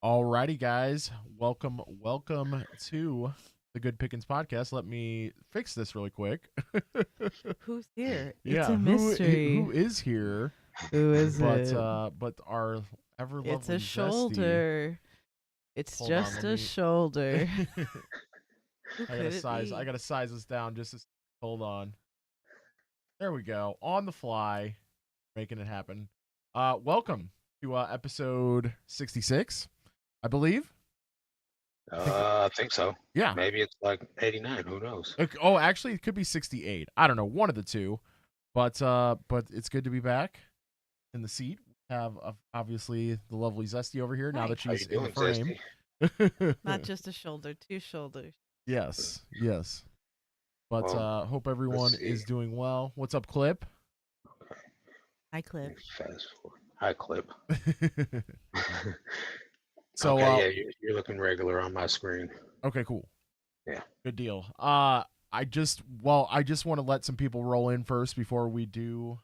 Alrighty, guys. Welcome to the Good Pickins podcast. Let me fix this really quick. Who's here? It's Yeah, a who mystery. is here? Who is But it? uh, but our ever It's lovely a Zesty. shoulder. It's Hold on, just let a me. shoulder. Who I gotta could it size. I be? gotta size this down. Hold on. There we go. On the fly, making it happen. Welcome to episode 66, I believe. I think so. Yeah. Maybe it's like 89. Who knows? Oh, actually, it could be 68. I don't know, one of the two. But it's good to be back in the seat. We have obviously the lovely Zesty over here now Hi. that How you she's in the doing, frame. Zesty? Not just a shoulder, two shoulders. Yes. But Well, hope everyone let's see. is doing well. What's up, Clip? Hi, Let Clip. me fast forward. Hi, Clip. So okay, yeah, you're looking regular on my screen. okay, cool. Yeah. Good deal. I just want to let some people roll in first before we do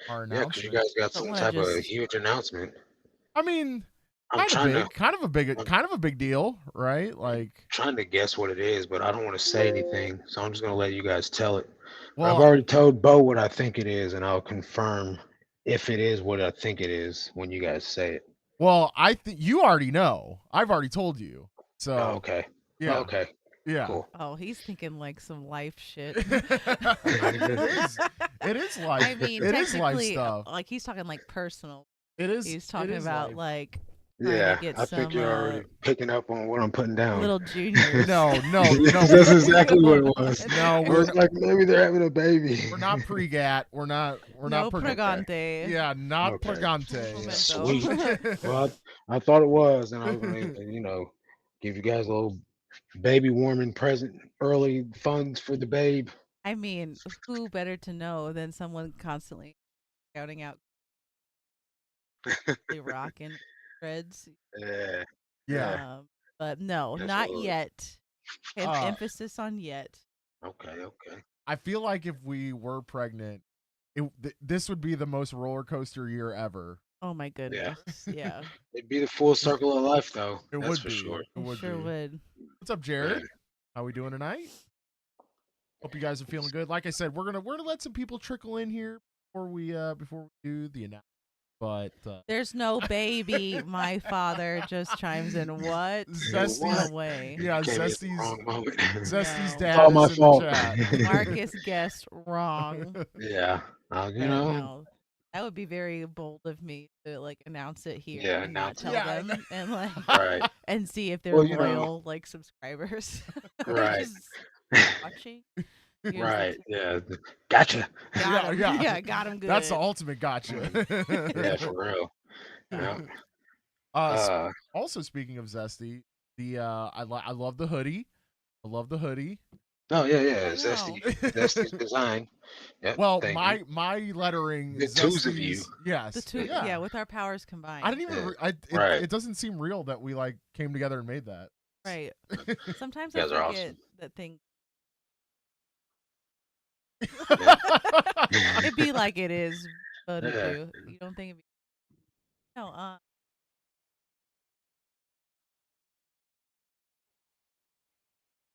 our Yeah, because you announcement. guys got Don't some wanna type of just- huge announcement. I mean, I'm trying to kind of a big deal, right? trying to guess what it is, but I don't want to say anything, so I'm just gonna let you guys tell it. Well, I've already told Bo what I think it is, and I'll confirm if it is what I think it is when you guys say it. Well, I think you already know. I've already told you. So Oh, okay. yeah, Okay. yeah. Cool. Oh, he's thinking like some life shit. It is life. I mean, it is life technically, stuff. like he's talking like personal. It is. He's talking it is about life. like trying Yeah, to get I think some you're already picking up on what I'm putting down. little juniors. No. That's exactly what it was. No, I was like, maybe they're having a baby. we're not pregat. We're not No preg- pregante. Yeah, not Okay. pregante. Momento. Sweet. Well, I thought it was, and I was going to, give you guys a little baby warming present, early funds for the babe. I mean, who better to know than someone constantly shouting out the rockin' shreds? Yeah. Yeah. But no, not Absolutely. yet. Emphasis on yet. Okay. I feel like if we were pregnant, this would be the most roller coaster year ever. Oh my goodness. Yeah. It'd be the full circle of life, though. It That's would for be. sure. It would sure be. would. What's up, Jared? Yeah. How we doing tonight? Hope you guys are feeling good. Like I said, we're gonna let some people trickle in here before we do the announcement. But There's no baby. My father just chimes in. What? Zesty's- No way. yeah, Came in at the Zesty's wrong moment. Zesty's No. dad It's all is my in fault. the chat. Marcus guessed wrong. Yeah. But no, that would be very bold of me to like announce it here Yeah, and not announce tell it. Yeah, them and like Right. and see if they're Well, you know. loyal like subscribers. They're Right. just watching. Here's the Right. tip. Yeah. Gotcha. Got him. Yeah. Yeah, got him good. That's the ultimate gotcha. Yeah, for real. Yeah. Also, speaking of Zesty, I love the hoodie. I love the hoodie. Oh yeah. Oh, Zesty's design. Yep, Well, thank you. my lettering. The twos of you. Zesty's- Yes. The two, Yeah. with our powers combined. I didn't even. Yeah. Right. It doesn't seem real that we like came together and made that. Right. Sometimes You I guys are forget awesome. that thing. Yeah. It'd be like it is, but Yeah. it do. You don't think it'd be? No.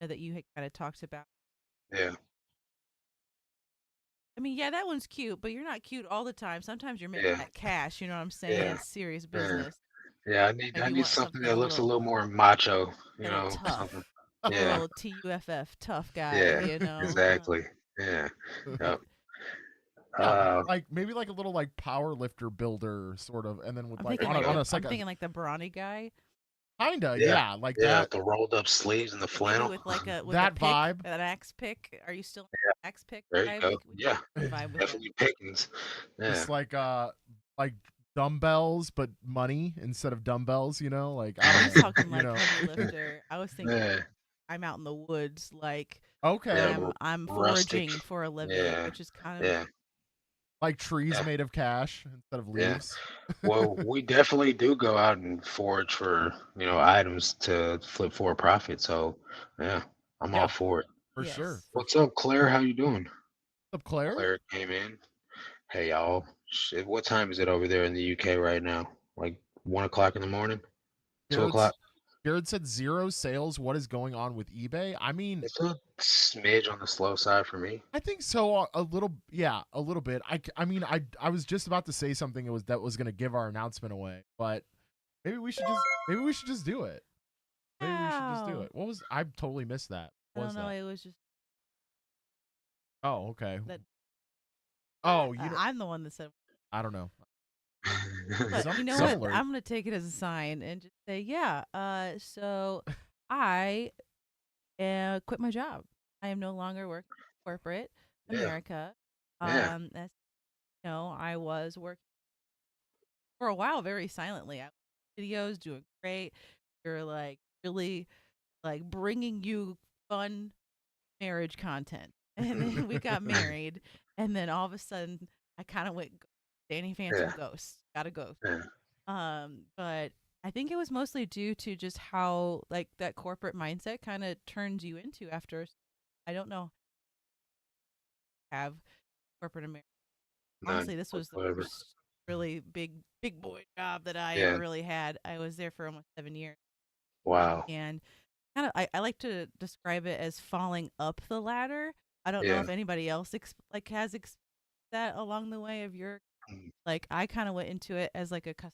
That you had kind of talked about. Yeah. I mean, yeah, that one's cute, but you're not cute all the time. Sometimes you're making Yeah. that cash. You know what I'm saying? Yeah. It's serious business. Yeah. I Maybe need want something that something a looks a little- little more macho. You a little know. tough. Something. A Yeah. little TUFF, tough guy. Yeah. You know. Exactly. Yeah. Yep. Yeah, like maybe like a little like power lifter builder sort of, and then with I'm like thinking on like, a, on a, I'm like a thinking like the brawny guy. kinda Yeah. like Yeah. that. With the rolled up sleeves and the Maybe flannel. with like a That a pick, vibe. an axe pick. Are you still in the axe pick? There you vibe? go. We Yeah. can vibe with Definitely Pickins. Yeah. Just like dumbbells, but money instead of dumbbells. You know, like I that. don't He's know, talking you like know. heavy lifter. I was thinking Yeah. I'm out in the woods, like Okay, Yeah, I'm rustic. foraging for a living, Yeah. which is kind of Yeah. like trees Yeah. made of cash instead of Yeah. leaves. Well, we definitely do go out and forage for, items to flip for a profit. So, yeah, I'm Yeah. all for it. For sure. Yes. What's up, Claire? How you doing? What's up, Claire? Claire came in. Hey, y'all. Shit, what time is it over there in the UK right now? Like 1 o'clock in the morning? Jared's o'clock. Jared said 0 sales. What is going on with eBay? I mean, It's a smidge on the slow side for me. I think so. A little, yeah, a little bit. I mean, I was just about to say something. It was that was going to give our announcement away, but maybe we should just do it. Maybe we should just do Wow. it. What was I totally missed that? I What don't was know. that? It was just Oh, okay. that Oh, you know, I'm the one that said. I don't know. But you know Some what? alert. I'm gonna take it as a sign and just say, yeah. So I quit my job. I am no longer working in corporate Yeah, America. yeah, As you know, I was working for a while very silently. I videos doing great. You're like really like bringing you fun marriage content. And then we got married, and then all of a sudden I kind of went Danny Phantom yeah, ghost. Got a ghost. yeah, But I think it was mostly due to just how like that corporate mindset kind of turns you into after. I don't know, have corporate America. none Honestly, this was the whatsoever. first really big boy job that I Yeah, ever really had. I was there for almost 7 years, wow. and kind of I like to describe it as falling up the ladder. I don't know Yeah, if anybody else like has that along the way of your mm, like I kind of went into it as like a customer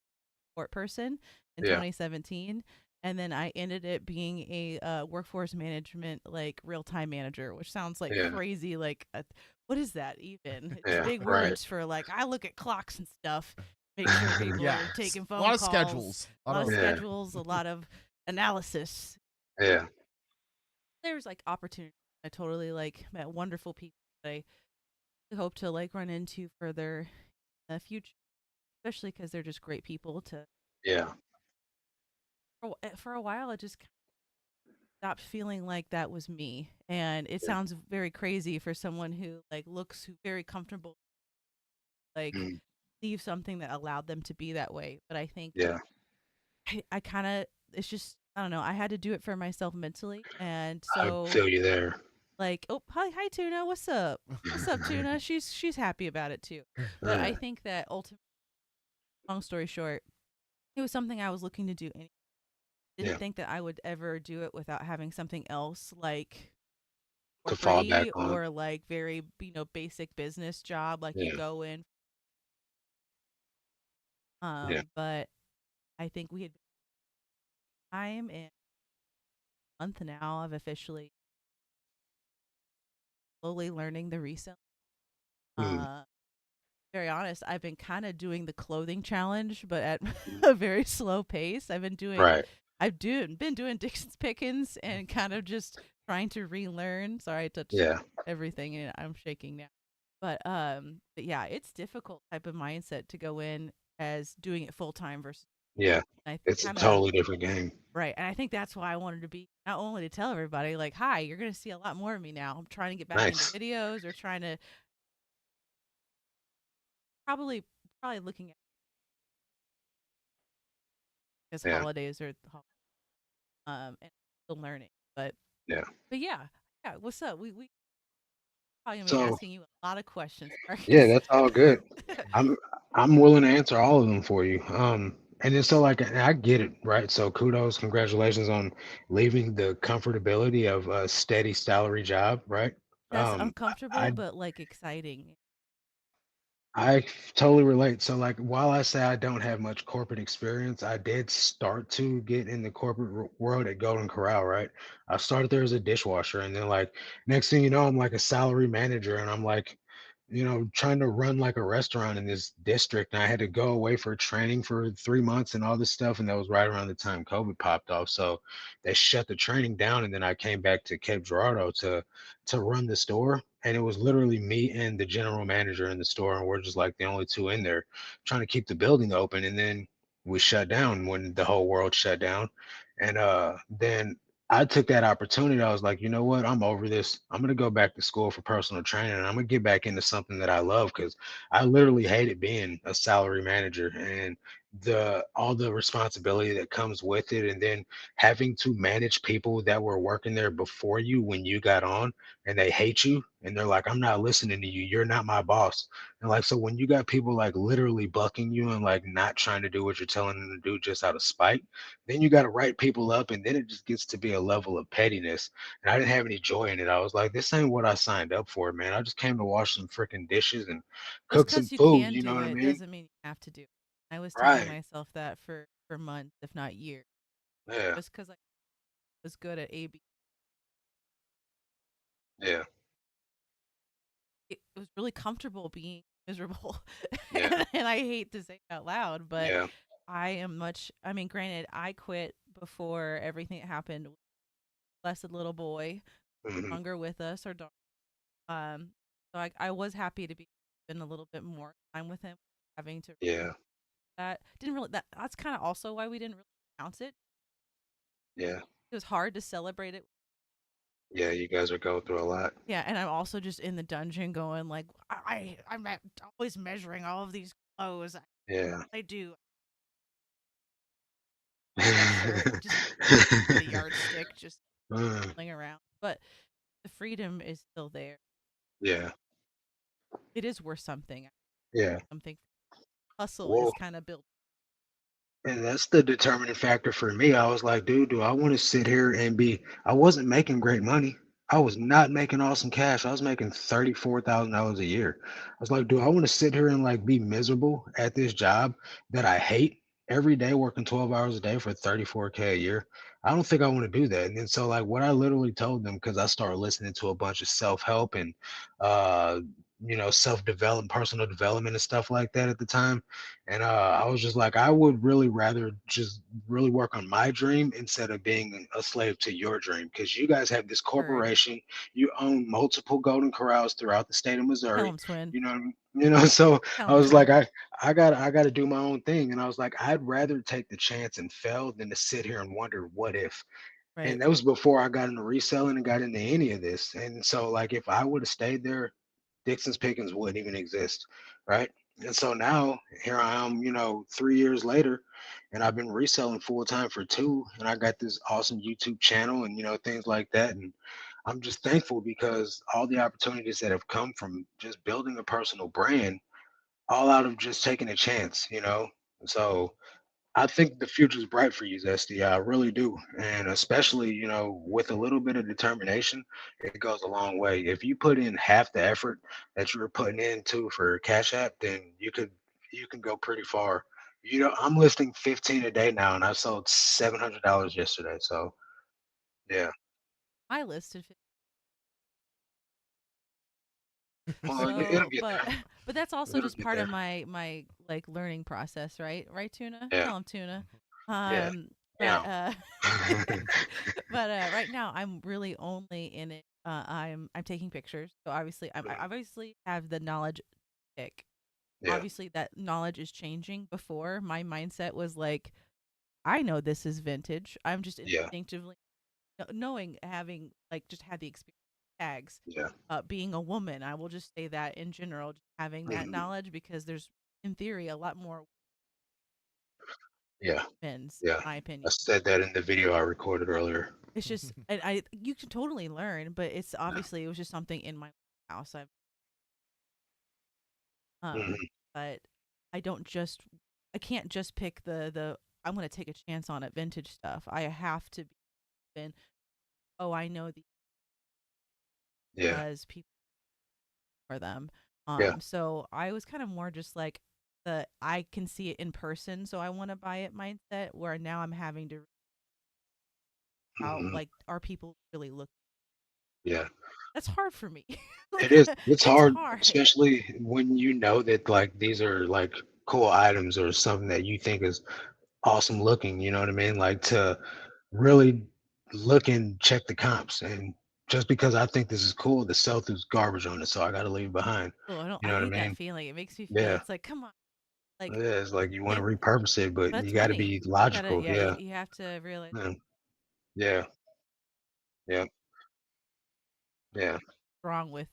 support person in yeah, 2017, and then I ended it being a workforce management like real time manager, which sounds like yeah, crazy. Like, what is that even? It's yeah, big right. words for like I look at clocks and stuff, make sure people Yeah, are taking a phone lot of calls, schedules. a lot of Yeah, schedules, a lot of analysis. yeah, There's like opportunity. I totally like met wonderful people that I hope to like run into further in the future, especially because they're just great people to yeah, for a while. I just stopped feeling like that was me, and it yeah, sounds very crazy for someone who like looks very comfortable, like mm, leave something that allowed them to be that way. But I think yeah. I kind of it's just I don't know. I had to do it for myself mentally, and I so feel you there. like oh hi Tuna, what's up Tuna? She's happy about it too. But I Yeah, think that ultimately, long story short, it was something I was looking to do. Didn't yeah, think that I would ever do it without having something else like to fall back corporate on. or like very basic business job like you Yeah, go in. yeah, But I think we had time in a month now. I've officially slowly learning the resale. mm, Uh, very honest, I've been kind of doing the clothing challenge, but at mm, a very slow pace. right. Been doing Dixon's Pickens and kind of just trying to relearn. Sorry, I touched Yeah, everything and I'm shaking now. But yeah, it's difficult type of mindset to go in as doing it full time versus yeah. I It's a kind of totally different game. right. And I think that's why I wanted to be not only to tell everybody like, "Hi, you're going to see a lot more of me now. I'm trying to get back into Nice. videos or trying to probably looking at because Yeah, holidays are and still learning. But yeah. but yeah, yeah. What's up? We probably gonna be So asking you a lot of questions, yeah, Marcus. that's all good. I'm I'm willing to answer all of them for you. And then so like and I get it, right? So kudos, congratulations on leaving the comfortability of a steady salary job, right? That's Um, uncomfortable, I but like exciting. I totally relate. So, like, while I say I don't have much corporate experience, I did start to get in the corporate world at Golden Corral, right? I started there as a dishwasher, and then, like, next thing you know, I'm like a salary manager, and I'm like, trying to run like a restaurant in this district. And I had to go away for training for 3 months and all this stuff. And that was right around the time COVID popped off. So they shut the training down, and then I came back to Cape Girardeau to run the store. And it was literally me and the general manager in the store, and we're just like the only two in there trying to keep the building open. And then we shut down when the whole world shut down. And then I took that opportunity. I was like, you know what? I'm over this. I'm gonna go back to school for personal training, and I'm gonna get back into something that I love because I literally hated being a salary manager. And the all the responsibility that comes with it, and then having to manage people that were working there before you when you got on, and they hate you, and they're like, I'm not listening to you, you're not my boss. And like, so when you got people like literally bucking you and like not trying to do what you're telling them to do just out of spite, then you got to write people up, and then it just gets to be a level of pettiness. And I didn't have any joy in it. I was like, this ain't what I signed up for, man. I just came to wash some freaking dishes and Just cook some because you food, can you know do what I it mean? doesn't mean you have to do it. I was telling Right. myself that for months, if not years, Yeah. just because I was good at AB. Yeah. It was really comfortable being miserable, Yeah. and I hate to say it out loud, but Yeah. I am much. I mean, granted, I quit before everything that happened. Blessed little boy, Mhm. longer with us, or daughter. Um, so I was happy to be spend a little bit more time with him, having to Yeah. that didn't really that's kind of also why we didn't really announce it. Yeah. It was hard to celebrate it. Yeah. You guys are going through a lot. Yeah, and I'm also just in the dungeon going like I'm always measuring all of these clothes. Yeah. I do that shirt just the yardstick just Mm, laying around, but the freedom is still there. yeah. It is worth something. Yeah. Something hustle Well, is kind of built. and that's the determining factor for me. I was like, dude, do I want to sit here and be? I wasn't making great money. I was not making awesome cash. I was making $34,000 a year. I was like, do I want to sit here and like be miserable at this job that I hate every day, working 12 hours a day for 34K a year? I don't think I want to do that. And then so like what I literally told them, because I started listening to a bunch of self-help and uh self-development, personal development and stuff like that at the time. And I was just like, I would really rather just really work on my dream instead of being a slave to your dream. Because you guys have this Heard. corporation, you own multiple golden corrals throughout the state of Tell Missouri. him, twin. You know, so Tell I him, was like, twin. I got to do my own thing. And I was like, I'd rather take the chance and fail than to sit here and wonder what if. Right. And that was before I got into reselling and got into any of this. And so, like, if I would have stayed there, Dixon's Pickens wouldn't even exist, right? And so now here I am, 3 years later, and I've been reselling full time for two, and I got this awesome YouTube channel and things like that. And I'm just thankful because all the opportunities that have come from just building a personal brand, all out of just taking a chance. So I think the future is bright for you, Zesty. I really do. And especially, with a little bit of determination, it goes a long way. If you put in half the effort that you were putting into for Cash App, then you can go pretty far. I'm listing 15 a day now, and I sold $700 yesterday. So yeah. I listed Well, it'll so, get but there. but that's also It'll just get part of there. my like learning process, right? Right, Tuna? Yeah. Tell him, Tuna. Yeah. Um, Yeah. but but right now I'm really only in it. I'm taking pictures, so obviously I obviously have the knowledge pick. Yeah. Obviously, that knowledge is changing. Before my mindset was like, I know this is vintage. I'm just Yeah. instinctively knowing, having like just had the experience tags, Yeah. being a woman. I will just say that in general, just having that Mhm. knowledge, because there's in theory a lot more Yeah. men's, Yeah. in my I opinion. said that in the video I recorded earlier. It's just I you can totally learn, but it's Yeah. obviously it was just something in my house. Um, Mhm. but I don't just I can't just pick the I'm gonna take a chance on it vintage stuff. I have to be in. Oh, I know the Yeah. as people for them. Yeah. So I was kind of more just like the I can see it in person, so I want to buy it mindset. Where now I'm having to out Mhm. like, are people really look? Yeah. That's hard for me. It Like is. It's it's hard, hard. especially when you know that like these are like cool items or something that you think is awesome looking, you know what I mean? Like to really look and check the comps. And just because I think this is cool, the sell through's garbage on it, so I gotta leave it behind. Oh, I don't. You I know what I hate that mean? feeling. It makes me feel. Yeah. It's like, come on, like Yeah. It's like you want to and repurpose it, but that's you gotta money. be Gotta logical. yeah. Yeah. You have to realize Yeah. Yeah. Yeah. Yeah. what's wrong with.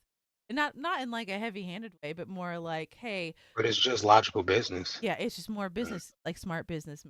not in like a heavy-handed way, but more like, hey, But it's just logical business. yeah, it's just more Uh, business, like smart business.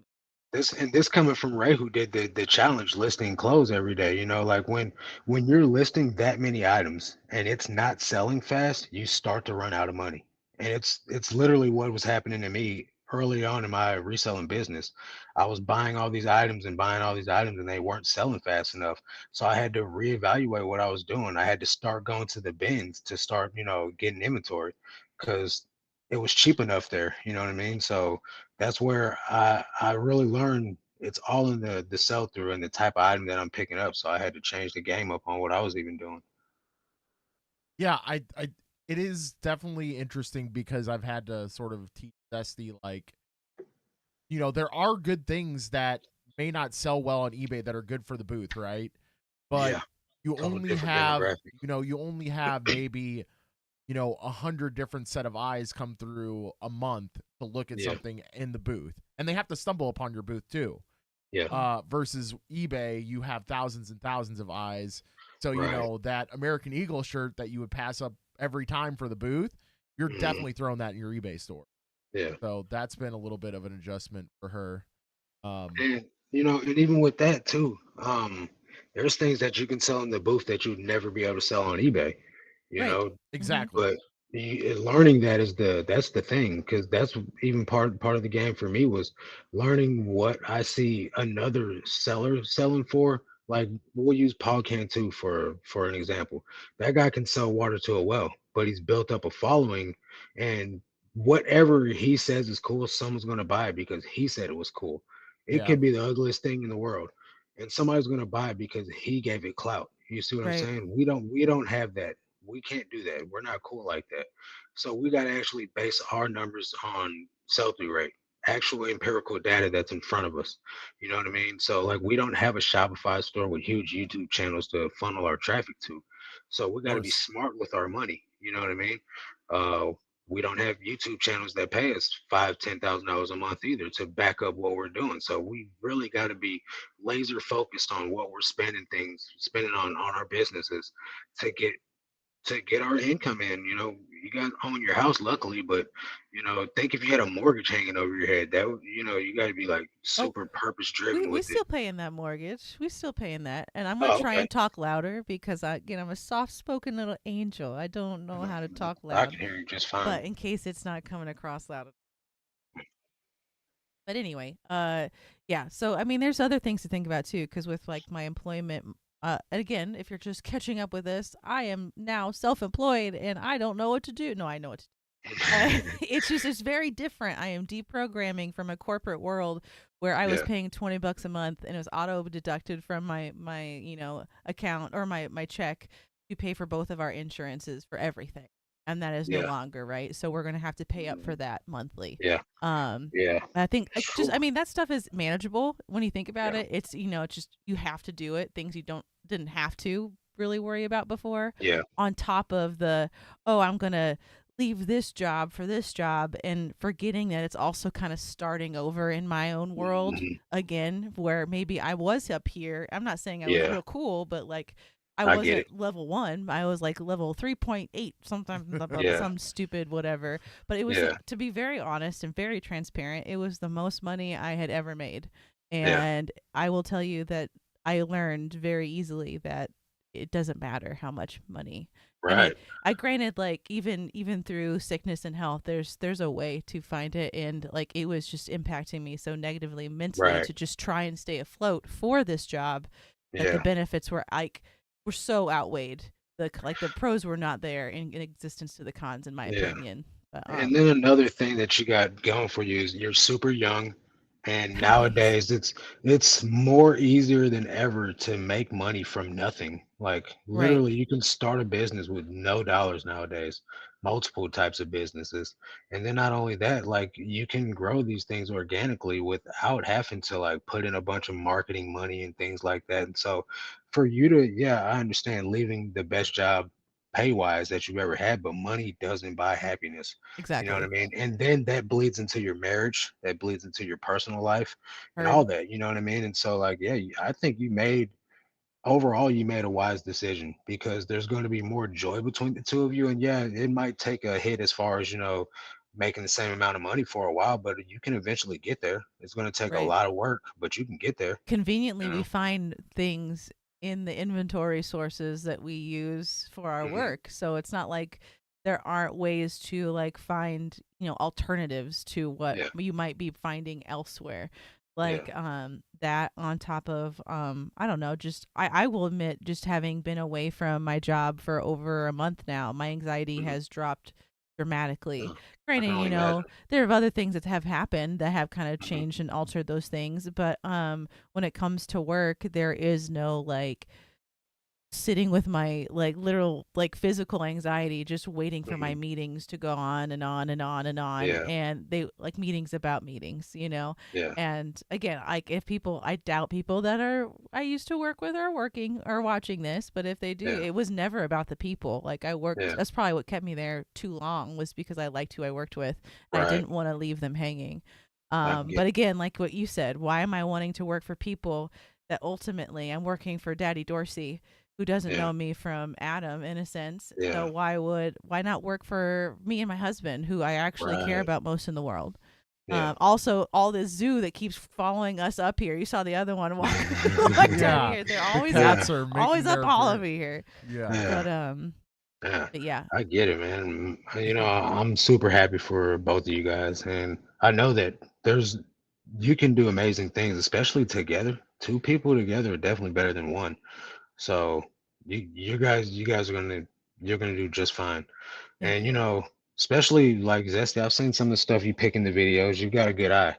this coming from Ray, who did the challenge listing close every day. Like when you're listing that many items and it's not selling fast, you start to run out of money. And it's literally what was happening to me early on in my reselling business. I was buying all these items and buying all these items and they weren't selling fast enough. So I had to reevaluate what I was doing. I had to start going to the bins to start, getting inventory because it was cheap enough there. You know what I mean? So that's where I really learned it's all in the sell through and the type of item that I'm picking up. So I had to change the game up on what I was even doing. Yeah, it is definitely interesting because I've had to sort of teach Zesty, like, there are good things that may not sell well on eBay that are good for the booth, right? But Yeah, you total only different have, demographic. maybe, 100 different set of eyes come through a month to look at Yeah, something in the booth. And they have to stumble upon your booth too. yeah, Versus eBay, you have thousands and thousands of eyes. So, right. that American Eagle shirt that you would pass up every time for the booth, you're Mhm. definitely throwing that in your eBay store. Yeah. So that's been a little bit of an adjustment for her. Um, And and even with that too, there's things that you can sell in the booth that you'd never be able to sell on eBay. You Right. know, Hmm. but learning that is that's the thing, because that's even part of the game for me was learning what I see another seller selling for. Like we'll use Paul Cantu for an example. That guy can sell water to a well, but he's built up a following, and whatever he says is cool, someone's going to buy it because he said it was cool. It yeah, could be the ugliest thing in the world, and somebody's going to buy it because he gave it clout. You see what I'm Right. saying? We don't have that. We can't do that. We're not cool like that. So we got to actually base our numbers on sell-through rate, actual empirical data that's in front of us. You know what I mean? So like we don't have a Shopify store with huge YouTube channels to funnel our traffic to. So we of got to be course. smart with our money. You know what I mean? Uh, we don't have YouTube channels that pay us $5,000, $10,000 a month either to back up what we're doing. So we really got to be laser focused on what we're spending on our businesses to get our income in. You got to own your house, luckily, but think if you had a mortgage hanging over your head, that would, you got to be like Oh, super purpose we driven we with it. still paying that mortgage. We still paying that, and I'm gonna Oh, try okay. and talk louder because I'm a soft-spoken little angel. I don't know how to talk I loud, can hear you just fine. but in case it's not coming across loud. But anyway, yeah. So I mean, there's other things to think about too, because with like my employment, and again, if you're just catching up with this, I am now self-employed and I don't know what to do. No, I know what to it's very different. I am deprogramming from a corporate world where I was Yeah, paying $20 a month and it was auto deducted from my account or my check to pay for both of our insurances for everything. And that is no yeah, longer, right? So we're going to have to pay up for that monthly. yeah, Um yeah, I think Whew. I mean that stuff is manageable when you think about Yeah, it. It's just you have to do it. Things you didn't have to really worry about before. yeah, On top of the, oh, I'm going to leave this job for this job, and forgetting that it's also kind of starting over in my own world mhm, again, where maybe I was up here. I'm not saying I was yeah. real cool, but like I I get it. wasn't level 1. I was like level 3.8, sometimes Yeah, some stupid whatever. But it was, yeah, to be very honest and very transparent, it was the most money I had ever made. yeah. And I will tell you that I learned very easily that it doesn't matter how much money. And Right, I granted, like, even through sickness and health, there's a way to find it. And like it was just impacting me so negatively mentally right. to just try and stay afloat for this job, that the Yeah. benefits were so outweighed. The pros were not there in existence to the cons, in my Yeah. opinion. But And then another thing that you got going for you is you're super young, and thanks. nowadays it's more easier than ever to make money from nothing. Like Right. literally, you can start a business with no dollars nowadays, multiple types of businesses. And then not only that, like you can grow these things organically without having to like put in a bunch of marketing money and things like that. And so for you to, yeah, I understand leaving the best job pay wise that you've ever had, but money doesn't buy happiness. You know what I Exactly. mean? And then that bleeds into your marriage, that bleeds into your personal life and all Heard. that, you know what I mean? And so like, yeah, I think you made overall you made a wise decision because there's going to be more joy between the two of you. And yeah, it might take a hit as far as, making the same amount of money for a while, but you can eventually get there. It's going to take a Right. lot of work, but you can get there, Conveniently, you we know. find things in the inventory sources that we use for our Hmm. work. So it's not like there aren't ways to like find, alternatives to what Yeah, you might be finding elsewhere. yeah. Like that on top of I don't know, just I will admit, just having been away from my job for over a month now, my anxiety Hmm. has dropped dramatically. I can Granted, only imagine. there are other things that have happened that have kind of Hmm. changed and altered those things, but when it comes to work, there is no like sitting with my like literal like physical anxiety just waiting for my Hmm. meetings to go on and on and on and on, Yeah, and they like meetings about meetings. yeah, And again, like if people, I doubt people that are I used to work with are working or watching this, but if they do, yeah, it was never about the people. Like I worked, yeah. that's probably what kept me there too long, was because I liked who I worked with and I Right. didn't want to leave them hanging. I can get But again, like what you said, why am I wanting to work for people that ultimately I'm working for Daddy Dorsey, who doesn't yeah, know me from Adam in a sense. So yeah. why not work for me and my husband, who I actually care Right. about most in the world? Yeah. Also, all this zoo that keeps following us up here. You saw the other one walk down Yeah, here. They're the always up, Yeah, cats are always making up their all appearance. over here. Yeah. yeah, But yeah. but yeah, I get it, man. I'm super happy for both of you guys, and I know that you can do amazing things, especially together. Two people together are definitely better than one. So you guys you're gonna do just fine. thank And you. especially like Zesty, I've seen some of the stuff you pick in the videos. You've got a good eye.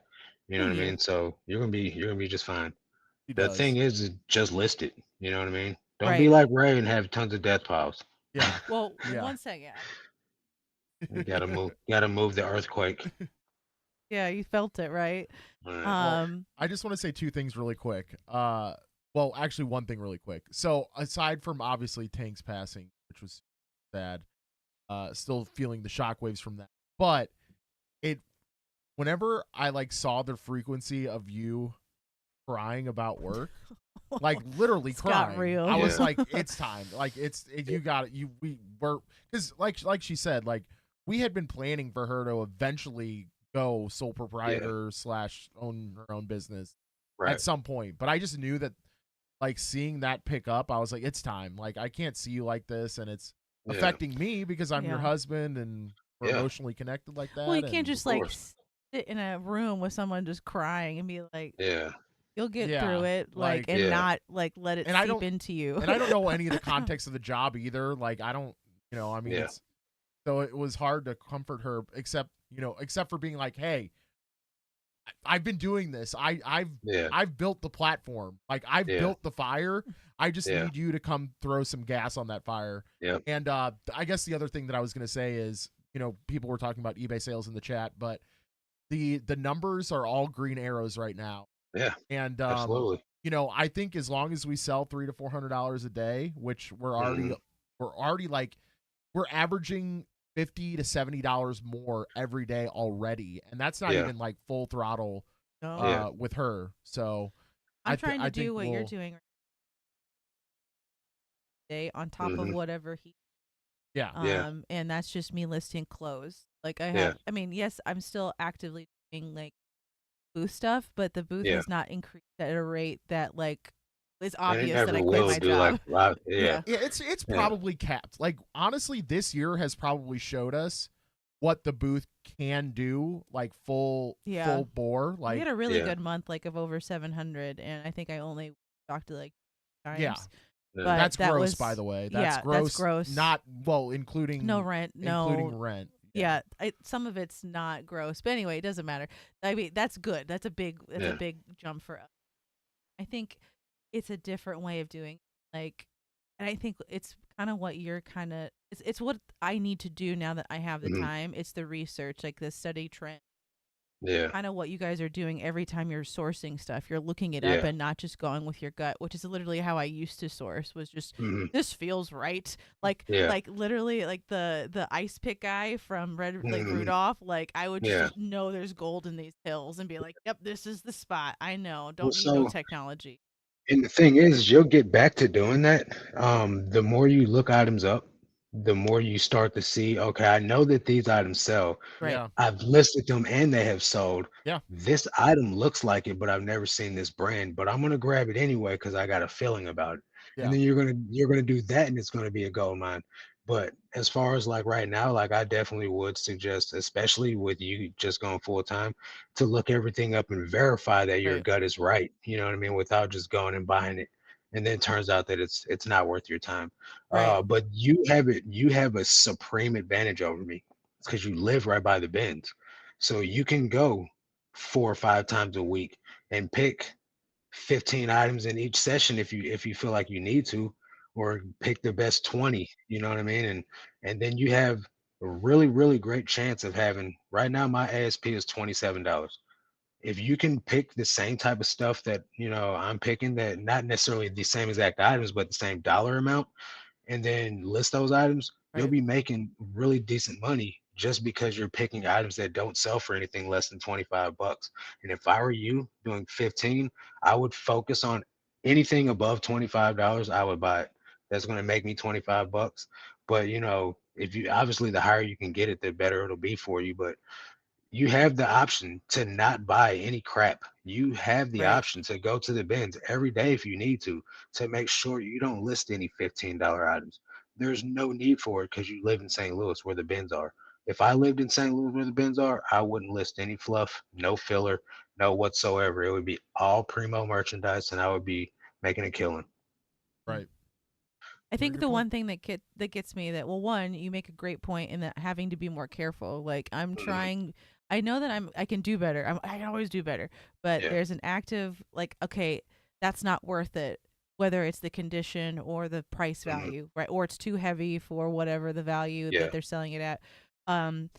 You know what Thank I you. mean? So you're gonna be just fine. He The thing does. is just list it. You know what I mean? Don't be Right. like Ray and have tons of death piles. Yeah. Well, Yeah. one second. You gotta move the earthquake. Yeah, you felt it, right? All right. Well, Um, I just want to say two things really quick. Well, actually, one thing really quick. So, aside from obviously Tank's passing, which was sad, still feeling the shockwaves from that. But it, whenever I like saw the frequency of you crying about work, like literally it's got crying, I real. was Yeah. like, it's time. Like you got it. We were, because like she said, like we had been planning for her to eventually go sole Yeah. proprietor slash own her own business at Right. some point. But I just knew that, like, seeing that pick up, I was like, it's time. Like, I can't see you like this, and it's Yeah. affecting me because I'm your Yeah. husband and we're Yeah. emotionally connected like Well, you that. can't And Of just like course. sit in a room with someone just crying and be like, Yeah. you'll get through yeah, it, like, like, and Yeah. not like let it and I seep don't into you. and I don't know any of the context of the job either. Like, I don't, I mean, Yeah. it's so it was hard to comfort her, except for being like, hey, I've been doing this. Yeah. I've built the platform. Like, I've Yeah. built the fire. I just Yeah. need you to come throw some gas on that fire. Yep. And I guess the other thing that I was going to say is, people were talking about eBay sales in the chat, but the numbers are all green arrows right now. Yeah. And Absolutely. I think as long as we sell $300 to $400 a day, which Hmm. we're already like we're averaging $50 to $70 more every day already, and that's not Yeah. even like full throttle No, Yeah. with her. So I'm trying to I think do what you're we'll, doing right today on top of Hmm. whatever he. yeah. Yeah. And that's just me listing clothes. Like I Yeah. have, I mean, yes, I'm still actively doing like booth stuff, but the booth Yeah. has not increased at a rate that like it's And it obvious that never I quit will my do like job. live. Yeah. Yeah. Yeah, it's Yeah. probably capped. Like, honestly, this year has probably showed us what the booth can do, like Yeah. full bore. We had Like, a really Yeah. good month, like of over 700, and I think I only talked to like yeah, times, Yeah. but that's that gross, by was, the way. That's yeah, that's gross. gross. Not, well, No rent, including no, rent. Yeah. yeah, some of it's not gross, but anyway, it doesn't matter. I mean, that's good. That's a Yeah. big jump for us. I think it's a different way of doing like, and I think it's kind of what you're kind of it's what I need to do now that I have the Hmm. time. It's the research, like the study trend, Yeah. kind of what you guys are doing every time you're sourcing stuff. You're looking it up Yeah. and not just going with your gut, which is literally how I used to source, was just Hmm. this feels right. Like Yeah. like literally like the ice pick guy from Red like Hmm. Rudolph, like I would Yeah. just know there's gold in these hills and be like, "Yep, this is the spot." I know. Well, Don't need no so technology. And the thing is, you'll get back to doing that. The more you look items up, the more you start to see, okay, I know that these items sell. Right. Yeah. I've listed them and they have sold. Yeah. This item looks like it, but I've never seen this brand. But I'm gonna grab it anyway because I got a feeling about it. And Yeah. then you're gonna do that, and it's gonna be a gold mine. But as far as like right now, like I definitely would suggest, especially with you just going full time, to look everything up and verify that your Right. gut is right. You know what I mean? Without just going and buying it, and then it turns out that it's not worth your time. Right. But you have a supreme advantage over me because you live right by the bins. So you can go 4 or 5 times a week and pick 15 items in each session if you feel like you need to, or pick the best 20, you know what I mean? And then you have a really, really great chance of having right now my ASP is $27. If you can pick the same type of stuff that I'm picking, that not necessarily the same exact items, but the same dollar amount, and then list those items, you'll Right. be making really decent money just because you're picking items that don't sell for anything less than 25 bucks. And if I were you doing 15, I would focus on anything above $25. I would buy it. That's going to make me 25 bucks. But if you obviously the higher you can get it, the better it'll be for you. But you have the option to not buy any crap. You have the Right. option to go to the bins every day if you need to make sure you don't list any $15 items. There's no need for it because you live in St. Louis where the bins are. If I lived in St. Louis where the bins are, I wouldn't list any fluff, no filler, no whatsoever. It would be all primo merchandise and I would be making a killing. Mm. Right. I Very think good the point. one thing that gets me, that, well, one, you make a great point in that having to be more careful. Like, I'm Mhm. trying. I know that I can do better. I can always do better, but Yeah. there's an active, like, okay, that's not worth it. Whether it's the condition or the price Mhm. value, right? Or it's too heavy for whatever the value that Yeah. they're selling it at. Um,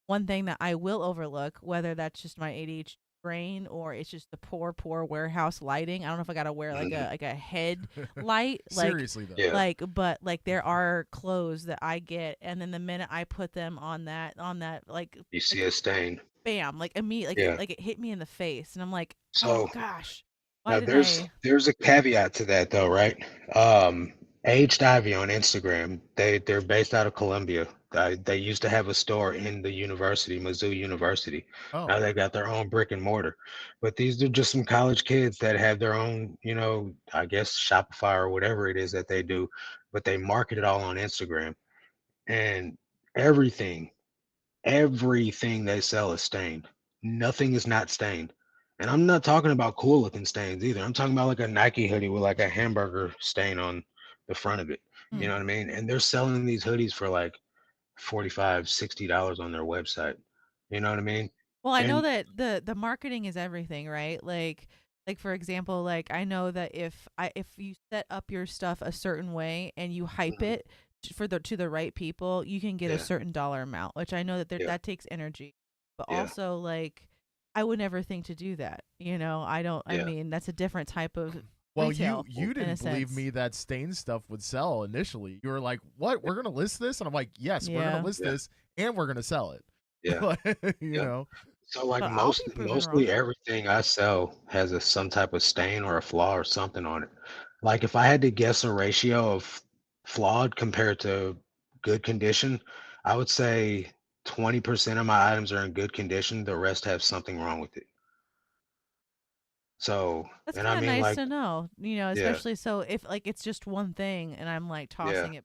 One thing that I will overlook, whether that's just my ADHD brain or it's just the poor warehouse lighting. I don't know if I gotta wear like Mhm. a head light, Seriously though. Yeah. but like there are clothes that I get, and then the minute I put them on that You see like a stain. bam, like immediate, Yeah. like it hit me in the face, and I'm like, oh So gosh, why now didn't there's I? there's a caveat to that though, right? Um, Aged Ivy on Instagram, they're based out of Columbia. They used to have a store in the university, Mizzou University. Oh. Now they got their own brick and mortar. But these are just some college kids that have their own, I guess Shopify or whatever it is that they do, but they market it all on Instagram. And everything everything they sell is stained. Nothing is not stained. And I'm not talking about cool looking stains either. I'm talking about like a Nike hoodie with like a hamburger stain on the front of it. You Hmm. know what I mean? And they're selling these hoodies for like 45, $60 on their website. You know what I mean? Well, I know And that the marketing is everything, right? Like for example, like I know that if you set up your stuff a certain way and you hype mhm, it for the to the right people, you can get a yeah, certain dollar amount, which I know that yeah, that takes energy. But yeah, also, like, I would never think to do that. I don't, I yeah. mean, that's a different type of Well, you retail you in a didn't believe sense. me that stain stuff would sell initially. You were like, "What? We're gonna list this?" And I'm like, "Yes, we're gonna Yeah. list Yeah, this, and we're gonna sell it." yeah, Like, you yeah. know. So like But I'll be proven mostly wrong. everything I sell has some type of stain or a flaw or something on it. Like if I had to guess a ratio of flawed compared to good condition, I would say 20% of my items are in good condition, the rest have something wrong with it. So, That's and I kind of mean nice like to know, yeah, especially so if like it's just one thing and I'm like yeah, tossing it.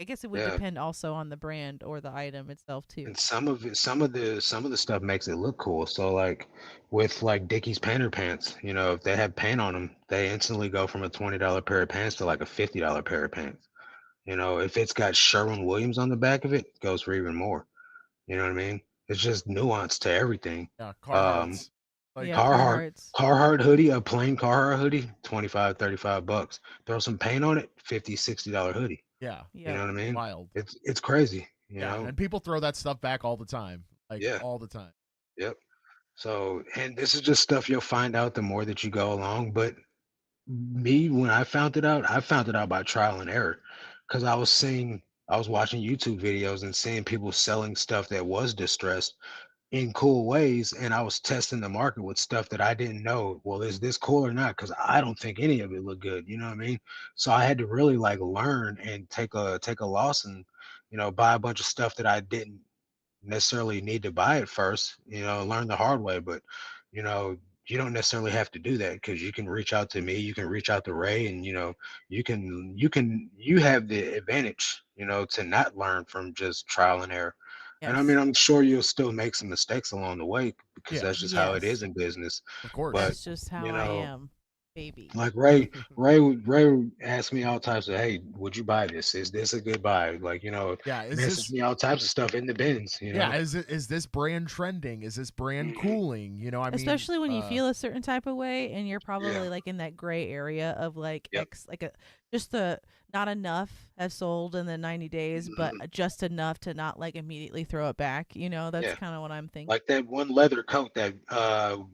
I guess it would yeah. depend also on the brand or the item itself too. And some of the stuff makes it look cool. So like with like Dickies painter pants, if they have paint on them, they instantly go from a $20 pair of pants to like a $50 pair of pants. If it's got Sherwin-Williams on the back of it, it goes for even more. You know what I mean? It's just nuance to everything. Yeah, Um, Carhartts. Like, Yeah, Carhartt Carhartts. Carhartt hoodie, a plain Carhartt hoodie, 25, 35 bucks. Throw some paint on it, 50, $60 hoodie. yeah, You know Yep. what I mean? wild. It's crazy, Yeah, and people throw that stuff back all the time. Like Yeah. all the time. Yep. So, and this is just stuff you'll find out the more that you go along. But me, when I found it out by trial and error because I was watching YouTube videos and seeing people selling stuff that was distressed in cool ways, and I was testing the market with stuff that I didn't know. Well, is this cool or not? Because I don't think any of it looked good. You know what I mean? So I had to really like learn and take a loss and buy a bunch of stuff that I didn't necessarily need to buy it first, learn the hard way. But, you know, you don't necessarily have to do that because you can reach out to me, you can reach out to Ray, and you have the advantage, to not learn from just trial and error. And I mean, Yes. I'm sure you'll still make some mistakes along the way because Yeah, that's just how it is Yes. in business. of course. But, That's just how you I know, am, baby. like Ray would ask me all types of, hey, would you buy this? Is this a good buy? Like, Yeah, is message this me all types of stuff in the bins. yeah, is this brand trending? Is this brand Mhm. cooling? I mean, Especially when you feel a certain type of way and you're Yeah. probably like in that gray area of like Yep. just the not enough has sold in the 90 days, but Mhm. just enough to not like immediately throw it back. That's Yeah. kind of what I'm thinking. Like that one leather coat that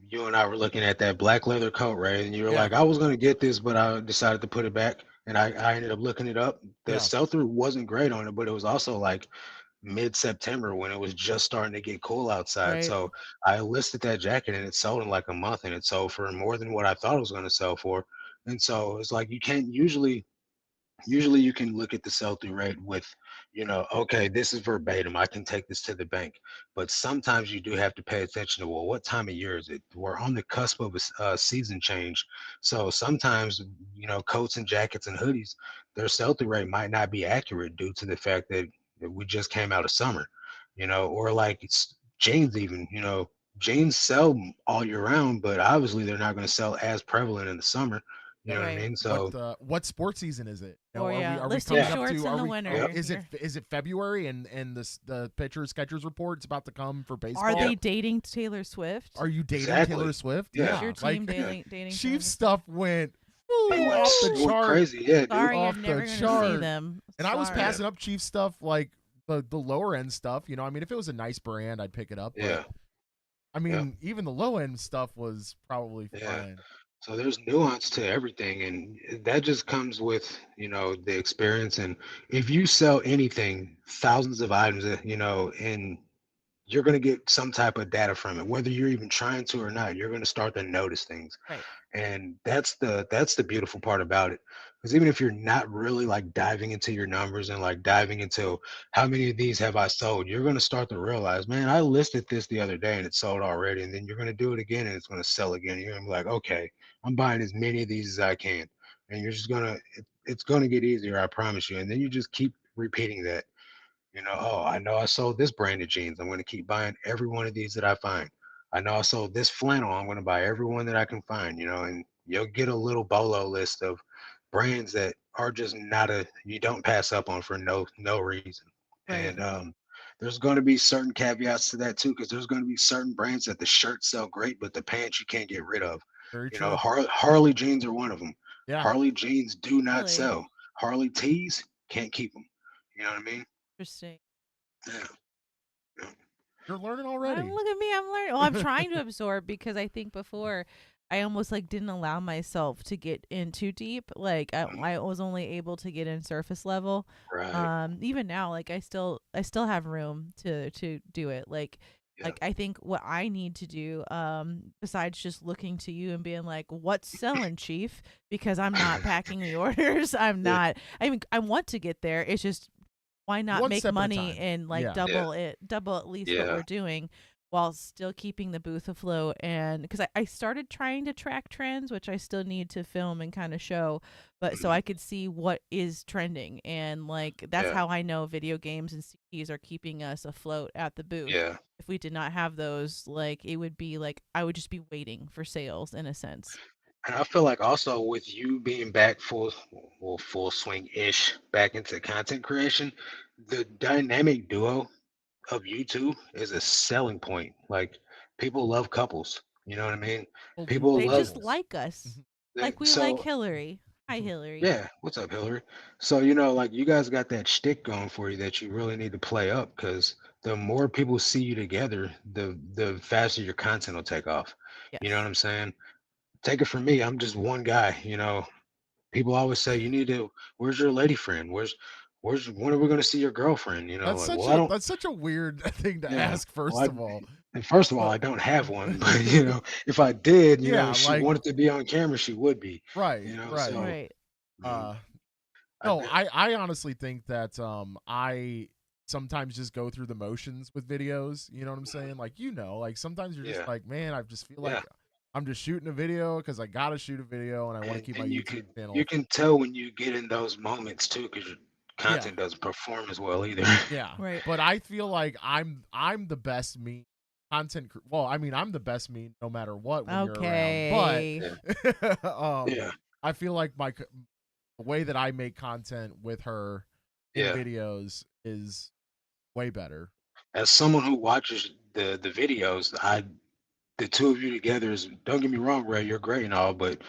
you and I were looking at, that black leather coat, right? And you were yeah, like, I was gonna get this, but I decided to put it back. And I ended up looking it up. The yeah, sell through wasn't great on it, but it was also like mid-September when it was just starting to get cool outside. Right. So I listed that jacket and it sold in like a month, and it sold for more than what I thought it was gonna sell for. And so it's like you can't usually you can look at the sell-through rate with, okay, this is verbatim, I can take this to the bank. But sometimes you do have to pay attention to, well, what time of year is it? We're on the cusp of a season change. So sometimes, coats and jackets and hoodies, their sell-through rate might not be accurate due to the fact that we just came out of summer, or like it's jeans even, jeans sell all year round, but obviously they're not going to sell as prevalent in the summer. You know yeah. what I Right. mean? So What sports season is it? Or yeah, Are we listing coming yeah. up shorts to in are the we winter. Yep. is it February and the pitchers catchers report's about to come for Are baseball? they Yep. dating Taylor Swift? Are you dating Taylor Exactly. Swift? Is Yeah. your Yeah, team like Yeah. dating Chiefs Taylor? stuff went It went off the it went chart, crazy. Yeah, dude. Sorry, you're off the never gonna see chart. them. And I was Yeah. Sorry. passing up Chiefs stuff like the lower end stuff. I mean, if it was a nice brand, I'd pick it up. But Yeah. I Yeah. mean, even the low end stuff was probably Yeah. fine. So there's nuance to everything, and that just comes with, the experience. And if you sell anything, thousands of items, and you're going to get some type of data from it, whether you're even trying to or not. You're going to start to notice things, Right. and that's the beautiful part about it. Because even if you're not really like diving into your numbers and like diving into how many of these have I sold, you're going to start to realize, man, I listed this the other day and it sold already. And then you're going to do it again and it's going to sell again. You're going to be like, okay, I'm buying as many of these as I can. And you're just going to it's going to get easier, I promise you. And then you just keep repeating that. Oh, I know I sold this brand of jeans. I'm going to keep buying every one of these that I find. I know I sold this flannel. I'm going to buy every one that I can find, and you'll get a little bolo list of brands that are just not you don't pass up on for no reason. Right. And there's going to be certain caveats to that too, because there's going to be certain brands that the shirts sell great, but the pants you can't get rid of. Very true. Harley jeans are one of them. Yeah, Harley jeans do not Really sell. Harley tees can't keep them. You know what I mean? interesting. Yeah, yeah, you're learning I'm already. look at me. I'm learning. Well, I'm trying to absorb because I think before I almost like didn't allow myself to get in too deep. Like I was only able to get in surface level. right. Even now, like I still have room to do it. Yeah, Like I think what I need to do, besides just looking to you and being like, "What's selling, Chief?" Because I'm not packing the orders. I'm yeah, not. I mean, I want to get there. It's just why not One make step at a money time. and like Yeah, yeah, double at least what yeah. we're doing while still keeping the booth afloat. And because I started trying to track trends, which I still need to film and kind of show, but so Mhm. I could see what is trending. And like that's Yeah, how I know video games and CDs are keeping us afloat at the booth. yeah. If we did not have those, like it would be like I would just be waiting for sales in a sense. And I feel like also with you being back full swing ish back into content creation, the dynamic duo of you two is a selling point. Like people love couples. You know what I mean? people do People love They love just couples. like us. Mhm. Like we like so Hillary. Hi Hillary. yeah. What's up, Hillary? So like you guys got that shtick going for you that you really need to play up because the more people see you together, the faster your content will take off. You know what Yes. I'm saying? Take it from me. I'm just one guy. People always say you need to. Where's your lady friend? Where's when are we going to see your girlfriend? Like, well, I don't. That's such a weird thing to Yeah. ask. Well, First of all, And first of all, But I don't have one, but if I did, yeah, she like wanted to be on camera, she would be. right, right. So Right. mm, Uh I no, bet. I honestly think that I sometimes just go through the motions with videos, you know what I'm saying? Like, like sometimes you're just Yeah, like, man, I just feel yeah. like I'm just shooting a video because I gotta shoot a video and I want to keep my And YouTube you channel. can tell when you get in those moments too, because your Yeah, content doesn't perform as well either. yeah. Right. But I feel like I'm the best me well, I mean, I'm the best me no matter what when you're around. But Okay. Yeah, um yeah, I feel like the way that I make content with her in yeah. videos is way better. As someone who watches the videos, the two of you together is, don't get me wrong, Ray, you're great and all, but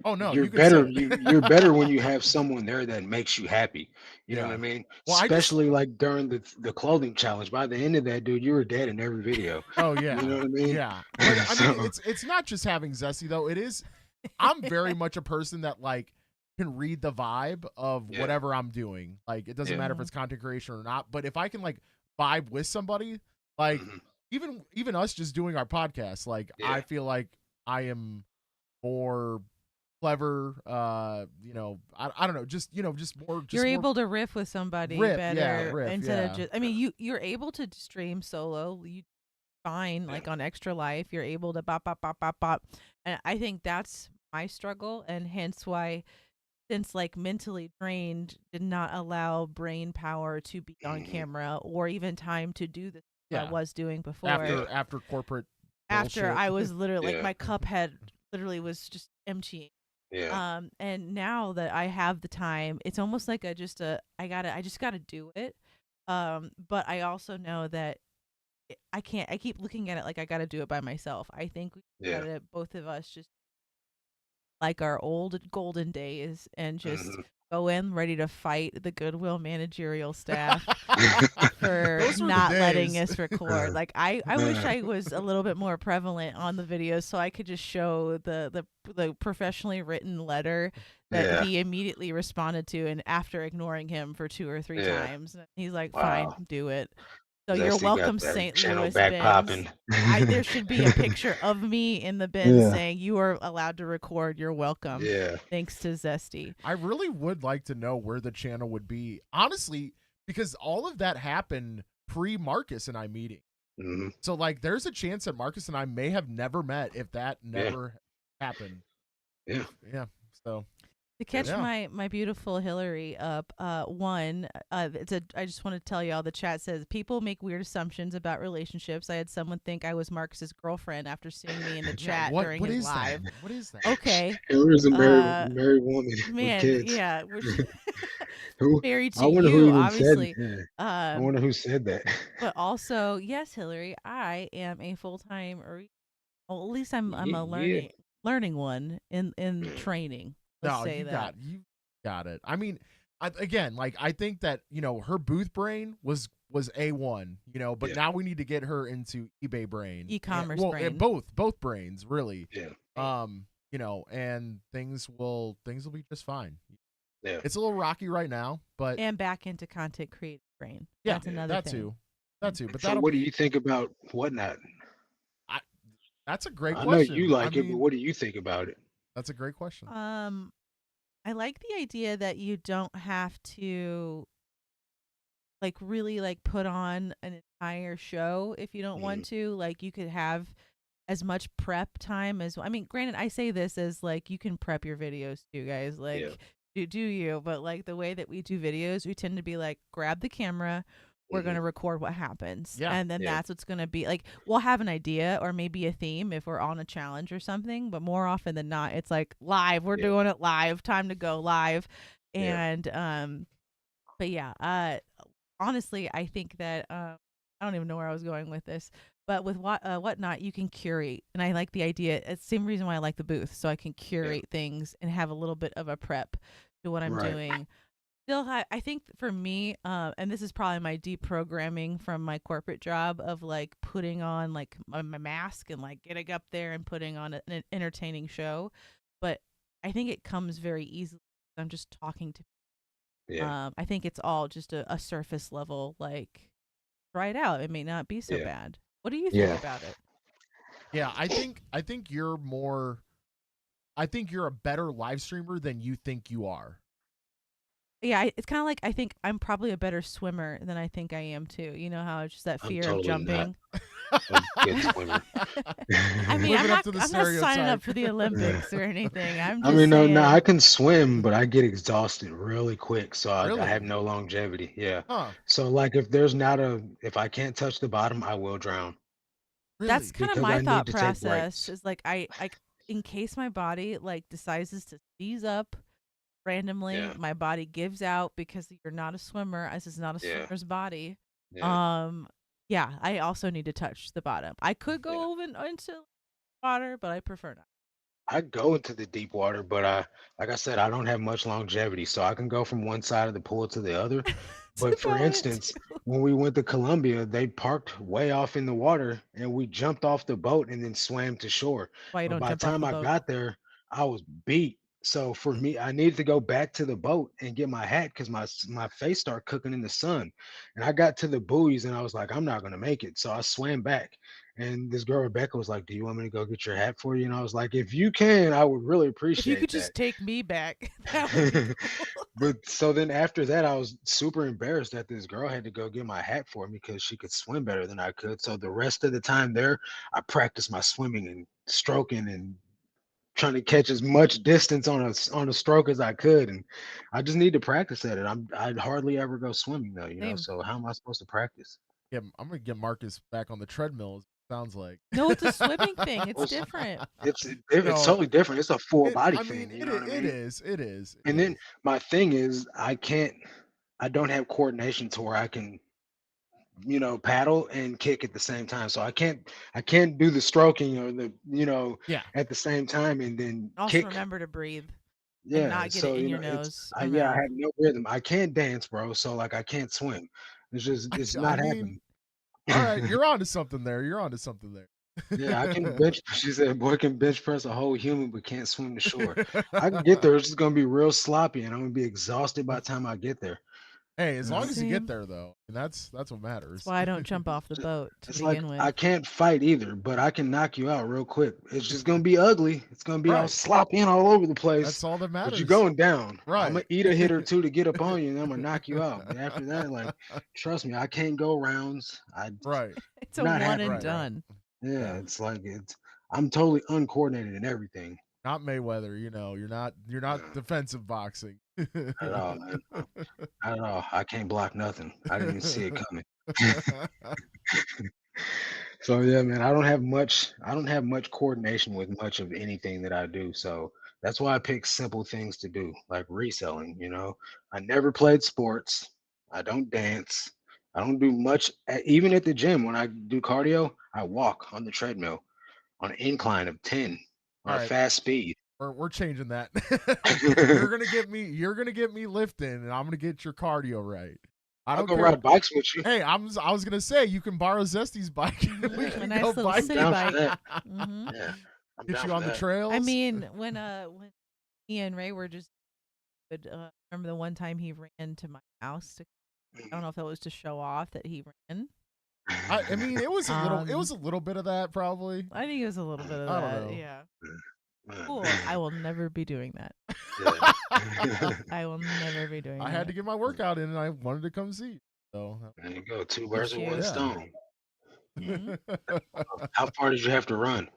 Oh no, you're you could say better. it. You're better when you have someone there that makes you happy. You know what I Yeah. mean? Well, I just Especially like during the clothing challenge. By the end of that, dude, you were dead in every video. oh You yeah. know what I mean? Yeah. But I mean So it's not just having zesty though. It is I'm very much a person that like can read the vibe of yeah, whatever I'm doing. Like it doesn't yeah, matter if Mhm. it's content creation or not, but if I can like vibe with somebody, like hmm even us just doing our podcast, like I yeah, feel like I am more clever, I don't know, just more You're just more able to riff with somebody rip, yeah, better riff, instead of yeah. just. I mean, you're able to stream solo. You fine yeah, like on Extra Life. You're able to bop bop bop bop bop, and I think that's my struggle, and hence why, since like mentally drained, did not allow brain power to be on hmm camera or even time to do the I Yeah. was doing before. yeah, After corporate After bullshit. I was literally like yeah, my cup had literally was just emptying. yeah, And now that I have the time, it's almost like I just gotta do it. But I also know that I can't. I keep looking at it like I gotta do it by myself. I think we yeah. gotta both of us just like our old golden days and just hmm go in ready to fight the Goodwill managerial staff for Those were the not letting days. us record. Like I wish I was a little bit more prevalent on the videos so I could just show the professionally written letter that yeah, he immediately responded to, and after ignoring him for 2 or 3 yeah. times, he's like, "Fine, Wow. do it." So you're Zesty got welcome, that St. channel Louis back bins. popping. There should be a picture of me in the bin Yeah, saying you are allowed to record. You're welcome. yeah, Thanks to Zesty. I really would like to know where the channel would be. Honestly, because all of that happened pre Marcus and I meeting. hmm So like there's a chance that Marcus and I may have never met if that yeah, never happened. yeah, Yeah. So To yeah. catch yeah. my beautiful Hillary up, I just want to tell y'all the chat says people make weird assumptions about relationships. I had someone think I was Marcus's girlfriend after seeing me in the Yeah, chat what during what his is live. that? What is that? Okay, Hillary's a uh, married woman with man, kids. yeah, we're Who? married I to wonder who you, even said. obviously. Yeah, I Um, wonder who said that. but also, yes, Hillary, I am a full time, or well, at least I'm a Yeah, learning one in training. Let's No, say that. you got it. I mean, again, like I think that her booth brain was A1, but yeah, now we need to get her into eBay brain, E-commerce well, brain. both brains really, yeah, Right. and things will be just fine. yeah. It's a little rocky right now, but And back into content creative brain. yeah, That's another that thing. too. But So, that'll what do be. you think about Whatnot? I, that's a great I know you question. I like it, but mean, what do you think about it? that's a great question. I like the idea that you don't have to like really like put on an entire show if you don't Mhm. want to. Like you could have as much prep time as I mean, granted, I say this as like you can prep your videos too, guys. Yeah, Like do you, but like the way that we do videos, we tend to be like grab the camera, we're hmm going to record what happens. Yeah, And then yeah, that's what's going to be like we'll have an idea or maybe a theme if we're on a challenge or something, but more often than not it's like live, we're yeah, doing it live, time to go live. yeah, And but yeah, honestly, I think that I don't even know where I was going with this, but with whatnot, you can curate, and I like the idea. It's the same reason why I like the booth, so I can yeah. curate things and have a little bit of a prep to what I'm Right. doing. Still, I think for me, and this is probably my deprogramming from my corporate job of like putting on like my mask and like getting up there and putting on an entertaining show, but I think it comes very easily. I'm just talking to Yeah, I think it's all just a surface level, like, try it out. It may not be so yeah. bad. What do you think Yeah. about it? Yeah, I think you're more. I think you're a better live streamer than you think you are. Yeah, it's kind of like I think I'm probably a better swimmer than I think I am too. You know how it's just that I'm fear of totally not jumping. a good swimmer. I mean, Living up to the I'm not signing up stereotype. for the Yeah. Olympics or anything. I'm I just mean, no, I saying. can swim, but I get exhausted really quick, so I have Really? no longevity. Yeah. Huh? So like if I can't touch the bottom, I will drown That's Really? kind of because my I need thought to take process breaks. is like in case my body like decides to seize up randomly, Yeah. my body gives out because you're not a swimmer, as is not a Yeah. swimmer's body. Yeah. Um yeah, I also need to touch the bottom. I could Yeah. go into water, but I prefer not. I go into the deep water, but like I said, I don't have much longevity, so I can go from one side of the pool to the other. To But for go instance, into. when we went to Colombia, they parked way off in the water and we jumped off the boat and then swam to shore. Why you But don't by the jump off time the I boat? got there, I was beat. So for me, I needed to go back to the boat and get my hat because my face started cooking in the sun. And I got to the buoys and I was like, I'm not gonna make it. So I swam back. And this girl Rebecca was like, "Do you want me to go get your hat for you?" And I was like, "If you can, I would really If you appreciate could that." just take me back, that would be cool. But so then after that, I was super embarrassed that this girl had to go get my hat for me because she could swim better than I could. So the rest of the time there, I practiced my swimming and stroking and trying to catch as much distance on a stroke as I could. And I just need to practice at it. I'd hardly ever go swimming though, you know. Same. So how am I supposed to practice? Yeah, I'm gonna get Marcus back on the treadmill. Sounds like. No, it's a swimming thing. It's Well, different. it's No, totally different. It's a full it. body I mean, thing. You know what I it mean? is. It is. It And then is. my thing is I don't have coordination to where I can, paddle and kick at the same time. So I can't do the stroking or Yeah. at the same time and then Also, kick. remember to breathe and Yeah. not get it So, in your it's nose I or yeah, I mouth. have no rhythm. I can't dance, bro. So like I can't swim. It's I not mean, happening. all right. You're onto something there. You're onto something Yeah, I can there. bench. She said, "Boy can bench press a whole human, but can't swim to shore." I can get there. It's just gonna be real sloppy, and I'm gonna be exhausted by the time I get there. Hey, as You long know? as you get Same. there, though, and that's what That's matters. why I don't jump off the So, boat to it's like begin with. I can't fight either, but I can knock you out real quick. It's just gonna be ugly. It's gonna be all Right. sloppy and all over the place, That's all that but you're matters. going down. I'm Right. gonna eat a hit or two to get up on you, and I'm gonna knock you out. But after that, like, trust me, I can't go rounds. Right. It's a Not one and happening, Right. bro. done. Yeah, Yeah. I'm totally uncoordinated in everything. Not Mayweather. You're not Uh, defensive boxing. Not at all, man. Not at all. I can't block nothing. I didn't even see it coming. So yeah, man, I don't have much coordination with much of anything that I do. So that's why I pick simple things to do, like reselling. I never played sports. I don't dance. I don't do much even at the gym when I do cardio, I walk on the treadmill on an incline of 10 All or a right. fast speed. We're changing that. I'll You're gonna get me lifting, and I'm gonna get your cardio right. I don't go care. ride bikes with you. Hey, I was gonna say you can borrow Zesty's bike and we A Yeah, can nice go little I'm city down biking. for bike. that. Hmm. Yeah, I'm Get down you for on the that. I trails. mean, when me and Ray were just good, remember the one time he ran to my house to, I don't Mhm. know if that was to show off that he ran. I mean, it was Um, a little bit of that probably. I think it was a little bit of I don't that. know. Yeah. Cool. I Man. will never be doing that. Yeah. I will never be doing I had that. to get my workout in, and I wanted to come see. So There you go. Two Look birds at with one you. yeah. stone. Hmm. How far did you have to run?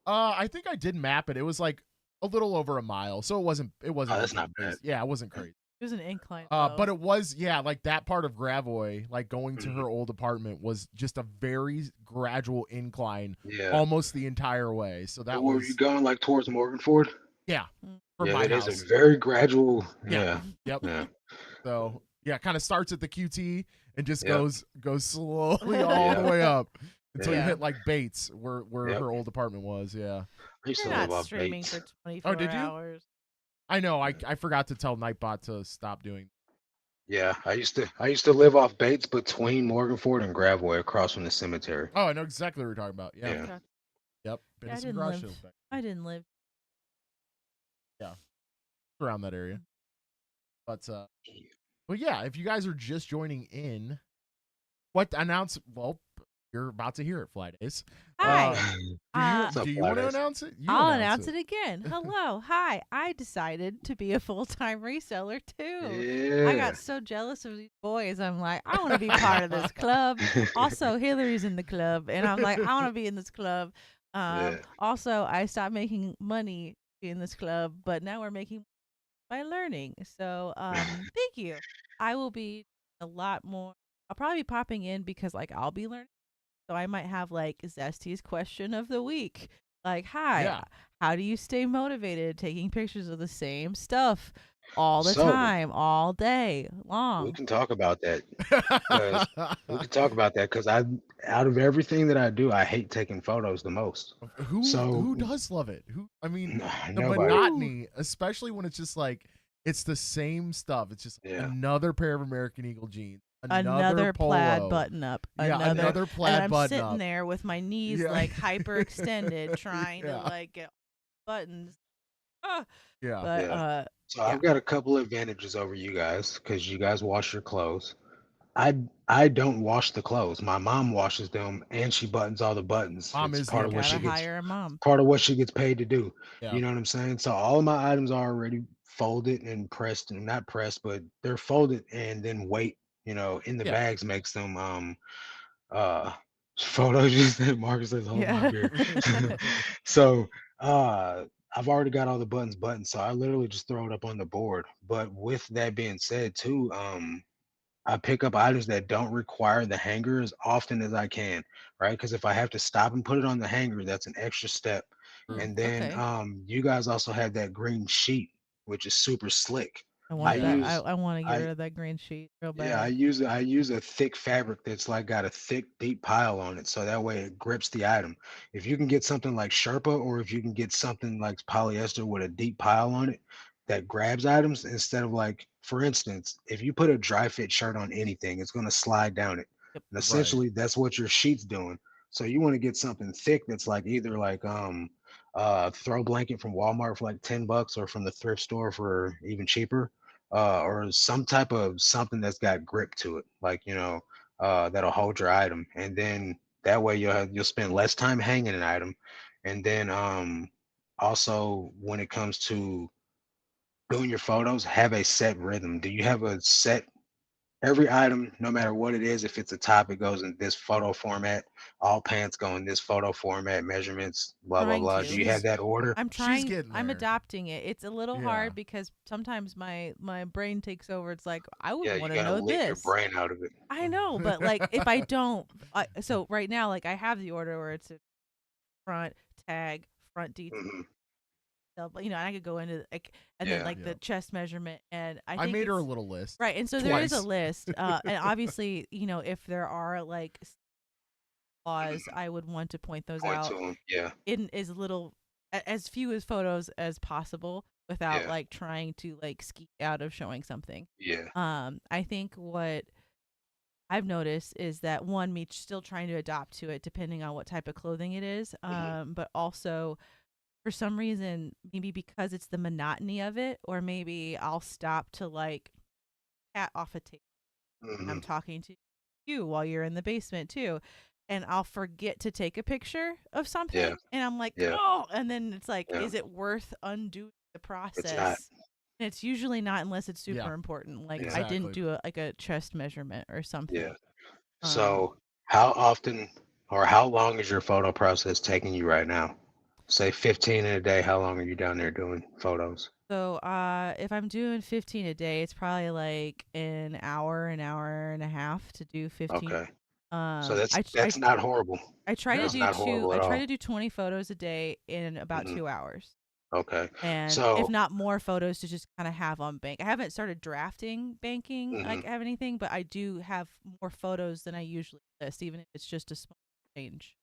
I think I did map it. It was like a little over a mile, so it Oh, wasn't that's not bad. ridiculous. Yeah, it wasn't crazy. It was an incline But though. it was, yeah, like that part of Gravois, like going to Mhm. her old apartment was just a very gradual incline Yeah. almost the entire way. So And that where were you was, going, like towards Morganford? yeah, Mm. from Yeah, my that is a house. very gradual. Yeah. Yeah. Yep. Yeah. So yeah, kind of starts at the QT and just Yep. goes slowly all the Yeah. way up until you Yeah. hit like Bates where Yep. her old apartment was. Yeah. I used You're to live not off streaming Bates. for Oh, 24 did you? hours. I know. Yeah. I forgot to tell Nightbot to stop doing. Yeah, I used to live off Bates between Morganford and Gravois across from the cemetery. Oh, I know exactly what you're talking about. Yeah. Yeah. Gotcha. Yep. Been Yeah, to I some didn't garage live. sales back. I didn't live. Yeah. Around that area. But yeah, if you guys are just joining in, well, you're about to hear it, Fly Days. Hi. Do you Uh, What's up, do you want to Fridays? announce it? You I'll announce announce it. it again. Hello. Hi. I decided to be a full-time reseller too. I Yeah. got so jealous of these boys. I'm like, I want to be part of this club. Also, Hillary's in the club, and I'm like, I want to be in this club. Yeah. Also, I stopped making money in this club, but now we're making by learning. So, thank you. I will be a lot more. I'll probably be popping in because like I'll be learning. So I might have like Zesty's question of the week. Like, hi, Yeah. how do you stay motivated taking pictures of the same stuff all the So time, all day we long? can talk about that because out of everything that I do, I hate taking photos the most. Who So does love it? Who I mean, the nobody. Woo! monotony, especially when it's just like it's the same stuff. It's just Yeah. another pair of American Eagle jeans, another Another plaid polo. button up, Yeah, another, another and plaid I'm button sitting up. there with my knees Yeah. like hyperextended, trying to Yeah. like get buttons. Ah, Yeah. but Yeah. So yeah, I've got a couple advantages over you guys because you guys wash your clothes. I don't wash the clothes. My mom washes them and she buttons all the buttons. Mom It's is the part of what gotta she advantage. gets hire a mom. part of what she gets paid to do. Yeah. You know what I'm saying? So all of my items are already folded and pressed and not pressed, but they're folded and then weight, in the Yeah. bags makes them uh photos. You said Marcus says hold my Yeah. beer. So uh I've already got all the buttons buttoned, so I literally just throw it up on the board. But with that being said, too, I pick up items that don't require the hanger as often as I can, right? Because if I have to stop and put it on the hanger, that's an extra step. True. And then Okay. you guys also have that green sheet, which is super slick. I I want that. Yeah. use I want to get I rid of that green sheet real yeah, I bad. use I use a thick fabric that's like got a thick, deep pile on it, so that way it grips the item. If you can get something like Sherpa, or if you can get something like polyester with a deep pile on it that grabs items instead of like, for instance, if you put a dry fit shirt on anything, it's going to slide down it. Yep. And Right. essentially, that's what your sheet's doing. So you want to get something thick that's like either like throw blanket from Walmart for like $10 or from the thrift store for even cheaper, or some type of something that's got grip to it, like that'll hold your item, and then that way you'll spend less time hanging an item, and then also when it comes to doing your photos, have a set rhythm. Do you have a set every item, no matter what it is? If it's a top, it goes in this photo format. All pants go in this photo format. Measurements, blah blah Trying blah. Do to. you have She's that order? I'm she's trying. getting I'm there. adopting it. It's a little Yeah. hard because sometimes my brain takes over. It's like I would Yeah, you want to gotta know leave your this. brain out of it. I know, but like if I don't, so right now, like I have the order where it's a front tag, front detail, Hmm. and I could go into like, and then Yeah. like the Yep. chest measurement, and I I think made her a it's little list right. And so there is a twice. list, and obviously, if there are like flaws, I would want to point those Point to out them. Yeah. in as little, as few as photos as possible without Yeah. like trying to like ski out of showing something. Yeah. I think what I've noticed is that one, me still trying to adapt to it depending on what type of clothing it is. Hmm. But also for some reason, maybe because it's the monotony of it, or maybe I'll stop to like cat off a table. I'm Hmm. talking to you while you're in the basement too. And I'll forget to take a picture of Yeah. something. And I'm like, Yeah. oh, and then it's like, Yeah. is it worth undoing the It's not. process? And it's usually not unless it's Yeah. super important. Like Yeah. I didn't Exactly. do a chest measurement or Yeah. something. Um, So how often or how long is your photo process taking you right now? Say 15 in a day. How long are you down there doing photos? so if I'm doing 15 a day, it's probably like an hour and a half to do 15. Okay. So Um, that's I, ch- I, that's not horrible. I try to Yeah. That's do not horrible I at try all. to do 20 photos a day in about Hmm. 2 hours. Okay. And if So not more photos to just kind of have on bank. I haven't started drafting banking mhm. like I have anything, but I do have more photos than I usually list, even if it's just a small change.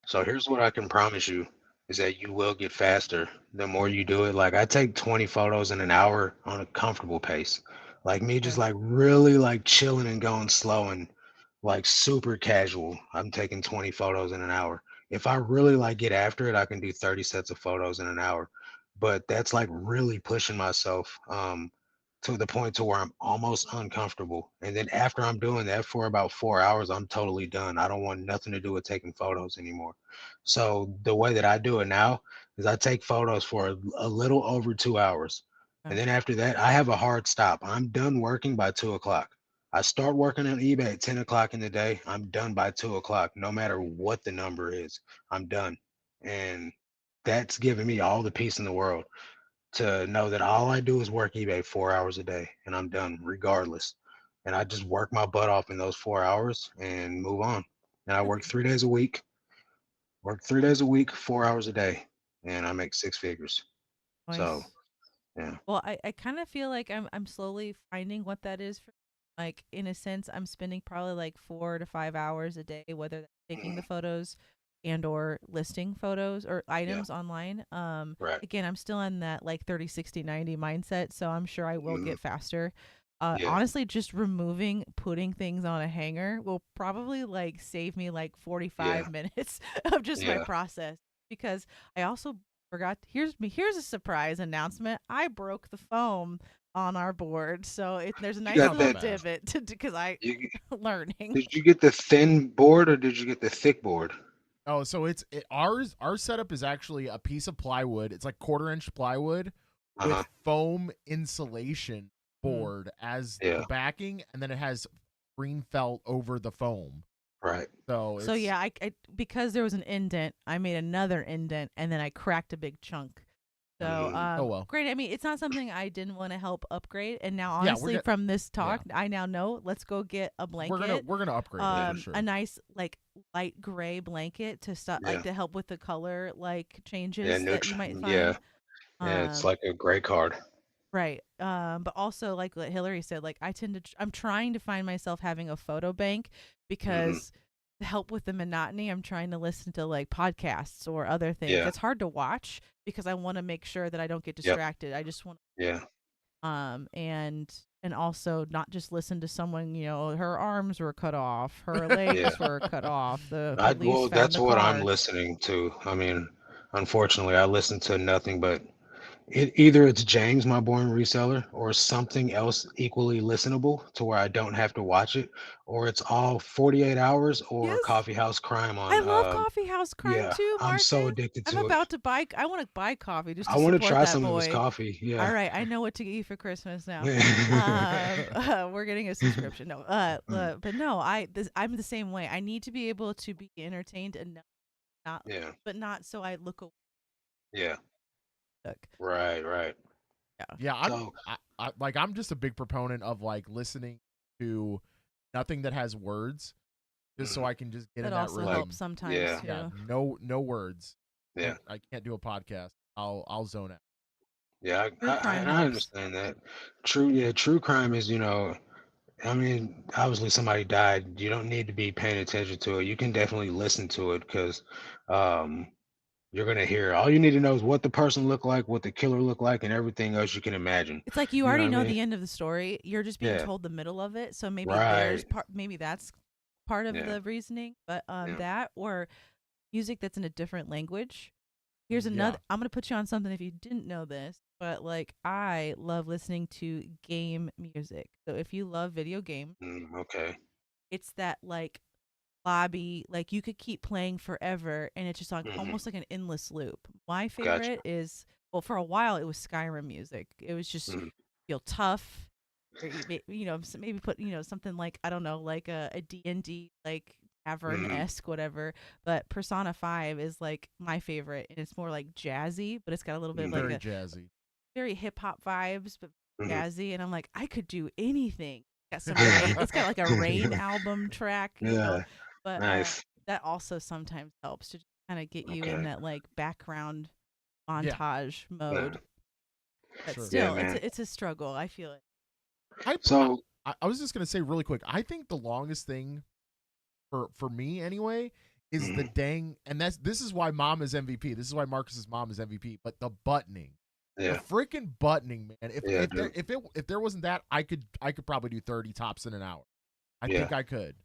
So here's what I can promise you is that you will get faster the more you do it. Like I take 20 photos in an hour on a comfortable pace. Like me just Okay. like really like chilling and going slow and like super casual. I'm taking 20 photos in an hour. If I really like get after it, I can do 30 sets of photos in an hour. But that's like really pushing myself to the point to where I'm almost uncomfortable. And then after I'm doing that for about 4 hours, I'm totally done. I don't want nothing to do with taking photos anymore. So the way that I do it now is I take photos for a little over 2 hours. And Okay. then after that, I have a hard stop. I'm done working by 2 o'clock. I start working on eBay at 10 o'clock in the day. I'm done by 2 o'clock, no matter what the number is. I'm done. And that's giving me all the peace in the world to know that all I do is work eBay 4 hours a day and I'm done regardless. And I just work my butt off in those 4 hours and move on. And I work 3 days a week, 4 hours a day, and I make six figures. So Nice. yeah. Well, I kind of feel like I'm slowly finding what that is for. Like in a sense, I'm spending probably like 4 to 5 hours a day, whether that's taking the Mhm. photos and or listing photos or Yeah. items online. Right. Again, I'm still in that like 30, 60, 90 mindset, so I'm sure I will Mhm. get faster. Yeah. Honestly, just putting things on a hanger will probably like save me like Yeah. 45 minutes of just my Yeah. process because I also forgot. Here's a surprise announcement. I broke the foam on our board, so there's a You nice got Son of little a that. man. divot because I You, learning. did you get the thin board or did you get the thick board? Oh, so our setup is actually a piece of plywood. It's like 1/4 inch plywood Uh huh. with foam insulation Mm. board as the Yeah. backing, and then it has green felt over the foam. Right. So So it's yeah, I because there was an indent, I made another indent and then I cracked a big chunk. So, Hmm. oh well. great. I mean, it's not something I didn't want to help upgrade. And now, Yeah, we're honestly, gonna from this yeah talk, I now know. Let's go get a we're gonna blanket, we're gonna upgrade it Yeah. for a sure. nice like light gray blanket to stop like Yeah. to help with the color like Yeah. changes that you Neutral. might Yeah. find. Yeah. It's Um, like a gray card. right. But also like what Hillary said, like I tend to, I'm trying to find myself having a photo bank Hmm. because to help with the monotony, I'm trying to listen to like podcasts or other things. Yeah. It's hard to watch because I want to make sure that I don't get Yep. distracted. I just want Yeah. and also not just listen to someone, her arms were cut off, her Yeah. legs were cut off, the I police well, found that's the what I'm car. listening to. I mean, unfortunately, I listen to nothing but either it's James, my boring reseller, or something else equally listenable to where I don't have to watch it, or it's all 48 hours or Yes, Coffee House Crime I on love coffee house crime yeah, too, I'm so Marcus. addicted I'm to it. about to buy. I want to buy coffee just I to want to support try that some of his boy. coffee. All Yeah. right, I know what to get you for Christmas now. Mm, We're getting a subscription. No, but no, I'm the same way. I need to be able to be entertained and not, yeah. but not so I look Yeah. away. Right, right. Yeah, Yeah, So, I'm just a big proponent of like listening to nothing that has words, just so mhm, I can just get that in that also like helps rhythm. sometimes yeah, Yeah, too. no words. yeah. I can't do a podcast. I'll zone out. Yeah, True crime I helps. understand that. True crime is, I mean, obviously somebody died. You don't need to be paying attention to it. You can definitely listen to it because um, you're gonna hear. All you need to know is what the person looked like, what the killer looked like, and everything else you can imagine. It's like you You know what already I know mean? the end of the story. You're just being Yeah. told the middle of it. So maybe Right. maybe that's part of Yeah. the reasoning. But Yeah. that or music that's in a different language. Here's Yeah. another. I'm gonna put you on something if you didn't know this. But like I love listening to game music. So if you love video game, Okay. it's that like lobby, like you could keep playing forever and it's just like Hmm. almost like an endless loop. My Gotcha. favorite is, well, for a while it was Skyrim music. It was just Hmm. feel tough, or maybe put something like, I don't know, like a D&D like Hmm. tavern-esque whatever. But Persona 5 is like my favorite, and it's more like jazzy, but it's got a little bit of like Hmm. Very a jazzy. very hip hop vibes, but Hmm. jazzy. And I'm like, I could do anything. Got some rain. It's got like a rain album track, Yeah. but Nice. that also sometimes helps to kind of get you in Okay. that like background Yeah, montage Yeah. mode. But sure. Yeah, still, it's man. a struggle. I feel it. I So, I was just gonna say really quick. I think the longest thing for me anyway is the mhm, dang, and this is why mom is MVP. This is why Marcus's mom is MVP. But the buttoning, the yeah. freaking buttoning, man. Yeah, dude. If there wasn't that, I could probably do 30 tops in an hour. I Yeah. think I could.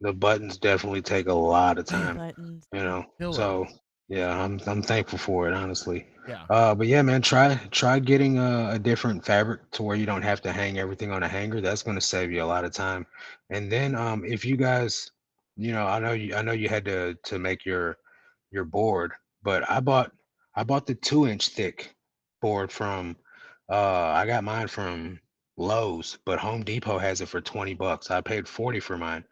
The buttons definitely take a lot of time, Buttons. you know. Killer. So Yeah, I'm thankful for it, honestly. Yeah. But yeah, man, try getting a different fabric to where you don't have to hang everything on a hanger. That's going to save you a lot of time. And then if you guys, I know you had to make your board, but I bought the 2 inch thick board from I got mine from Lowe's, but Home Depot has it for 20 bucks. I paid 40 for mine.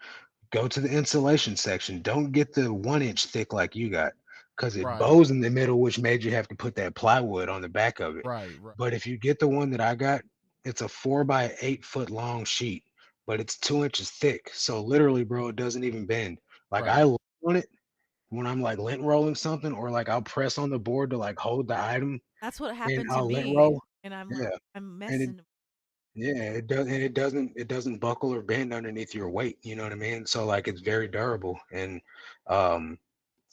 Go to the insulation section. Don't get the 1 inch thick like you got, because it Right. bows in the middle, which made you have to put that plywood on the back of it. Right. Right. But if you get the one that I got, it's a 4 by 8 foot long sheet, but it's 2 inches thick. So literally, bro, it doesn't even bend. Like Right. I lay on it when I'm like lint rolling something, or like I'll press on the board to like hold the item That's what and happened to I'll lint me, roll. and I'm like, Yeah. I'm And it messing. yeah, it doesn't buckle or bend underneath your weight, you know what I mean? So like it's very durable. And um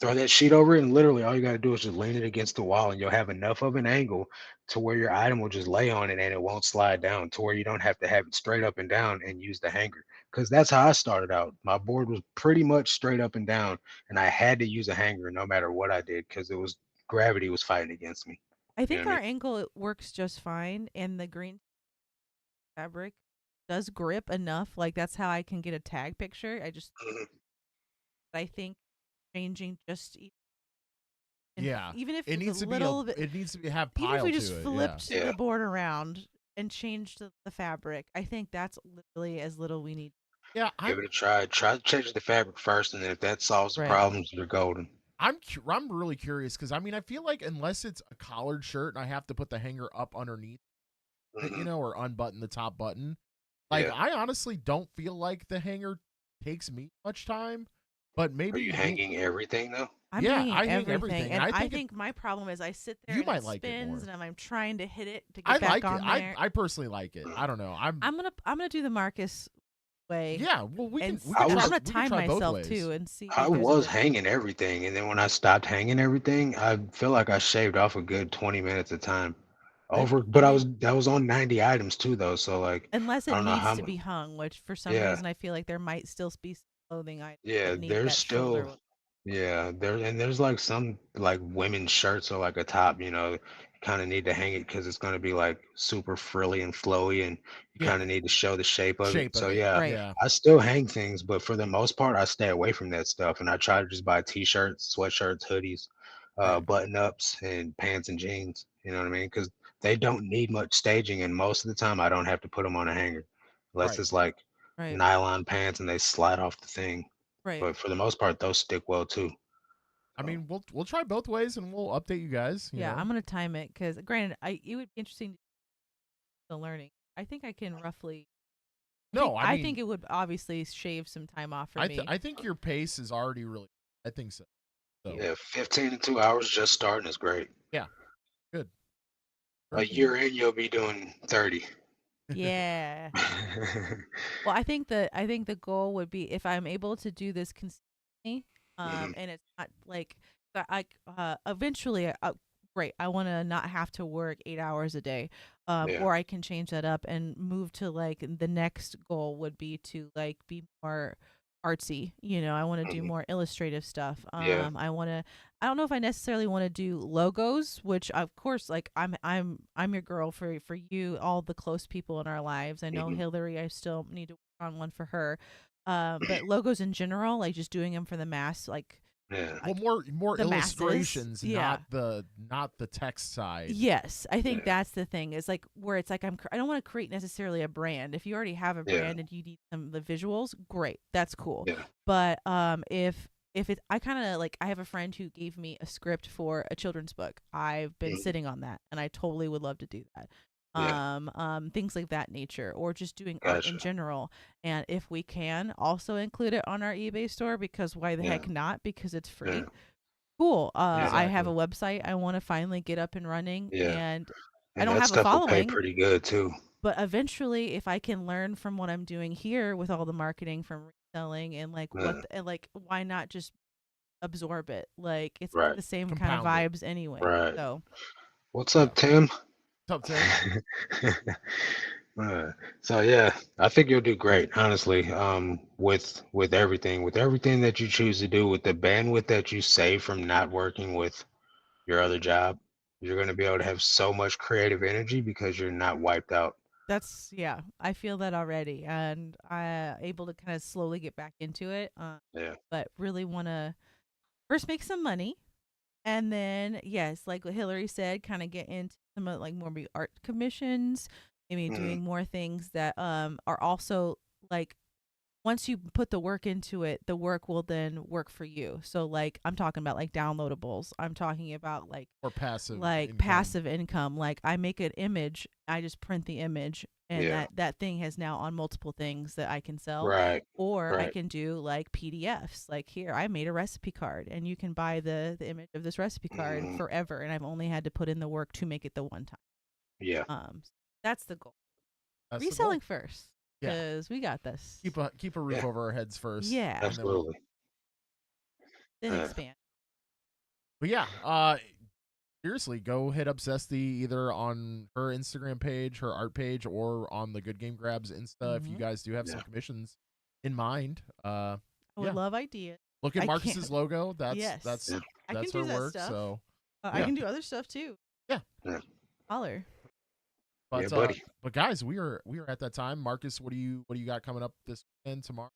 throw that sheet over it, and literally all you got to do is just lean it against the wall, and you'll have enough of an angle to where your item will just lay on it and it won't slide down, to where you don't have to have it straight up and down and use the hanger. Because that's how I started out. My board was pretty much straight up and down, and I had to use a hanger no matter what I did, because it was gravity was fighting against me. I You know think what I our mean? ankle it works just fine, and the green fabric does grip enough. Like that's how I can get a tag picture. Mhm. I think changing and Yeah. even if It it's a needs to be a. little bit, It needs to be have even if pile we just to it. Yeah. flipped Yeah. the board around and changed the fabric, I think that's literally as little we need. Yeah. Give it a try. Try to change the fabric first, and then if that solves the Right. problems, you're golden. I'm really curious because I mean I feel like unless it's a collared shirt and I have to put the hanger up underneath it, Hmm. or unbutton the top button, like Yeah. I honestly don't feel like the hanger takes me much time. But Are maybe you you, hanging everything though? I'm yeah, hanging I hang everything, everything, and and I I think think my problem is I sit there you and it might like it spins, more. and I'm trying to hit it to I get back like it. on there. I personally like it. I don't know. I'm gonna do the Marcus way, Yeah. Well, and I and I'm was gonna we can time try both myself ways. too and see I if there's a was difference. hanging everything, and then when I stopped hanging everything, I feel like I shaved off a good 20 minutes of time. I But And I then was that was on 90 items too though, so like unless I it don't know needs how to much. be hung, which for some Yeah, reason I feel like there might still be some clothing items yeah, that need there's that shoulder. still there's like some like women's shirts or like a top, you kind of need to hang it because it's going to be like super frilly and flowy, and you yeah. kind of need to show the shape of it. Shape So of it. yeah, Right. Yeah. I still hang things, but for the most part, I stay away from that stuff, and I try to just buy t-shirts, sweatshirts, hoodies, Right. button ups, and pants and jeans. You know what I mean? Because they don't need much staging, and most of the time, I don't have to put them on a hanger, unless Right. it's like Right. nylon pants and they slide off the thing. Right. But for the most part, those stick well too. I So mean, we'll try both ways and we'll update you guys. Yeah, I'm gonna time it because granted, I it would be interesting to learning. I think I can roughly. No, I I mean, think it would obviously shave some time off for me. I think your pace is already really. I think so. So yeah, 15 to 2 hours just starting is great. yeah, good, A very good. year in, you'll be doing 30. Yeah. Well, I think the goal would be if I'm able to do this consistently, Mhm. and it's not like eventually, great. I want to not have to work 8 hours a day, Yeah. or I can change that up and move to like the next goal would be to like be more artsy. I want to do Mhm. more illustrative stuff. Yeah. I don't know if I necessarily want to do logos, which of course, like I'm your girl for you, all the close people in our lives. I know Mhm. Hillary, I still need to work on one for her. But logos in general, like just doing them for the mass, Yeah. Well, like more the masses. illustrations, Yeah. not the text side. Yes, I think Yeah. that's the thing. Is like where it's like I don't want to create necessarily a brand. If you already have a Yeah. brand and you need some of the visuals, great, that's cool. Yeah. But if it, I kind of like I have a friend who gave me a script for a children's book. I've been Mhm. sitting on that, and I totally would love to do that. Yeah. Things like that nature, or just doing art in Gotcha. general. And if we can also include it on our eBay store, because why the Yeah. heck not? Because it's Yeah. free. Cool. Yeah. I have Exactly. a website I want to finally get up and running, Yeah. and I And don't that have a stuff will pay following, pretty good too. but eventually, if I can learn from what I'm doing here with all the marketing from reselling and like Yeah. and like why not just absorb it? Like it's Right. the same kind of Compound it. vibes anyway. Right. So What's Yeah. up, Tim? What's up, Tim? So yeah, I think you'll do great, honestly. With everything that you choose to do, with the bandwidth that you save from not working with your other job, you're gonna be able to have so much creative energy because you're not wiped out. Yeah, I feel that already, and I able to kind of slowly get back into it. Yeah. But really want to first make some money, and then yes, like what Hillary said, kind of get into some of like more maybe art commissions, maybe Mm, doing more things that are also like once you put the work into it, the work will then work for you. So like I'm talking about like downloadables. I'm talking about or passive like income. passive income. Like I make an image, I just print the image and yeah. that thing has now on multiple things that I can sell. Right. Or I Right. can do like PDFs. Like here, I made a recipe card and you can buy the image of this recipe card Hmm. forever and I've only had to put in the work to make it the one time. Yeah. That's the goal. That's the goal. Reselling first Yeah, cuz we got this. keep a roof Yeah. over our heads first, Yeah. and then we'll. Absolutely. Then Uh, expand. But yeah, seriously, go hit up Zesty either on her Instagram page, her art page, or on the Good Game Grabs Insta if you Mhm. guys do have some yeah. commissions in mind. I would Yeah, love ideas. look at I can't. Marcus's logo. That's Yes. that's Yeah. I can that's do her that work. stuff. So I Yeah. yeah, can do other stuff too. yeah. Yeah. Holler. Yeah, But buddy. guys, we are at that time. Marcus, what do you got coming up this weekend tomorrow?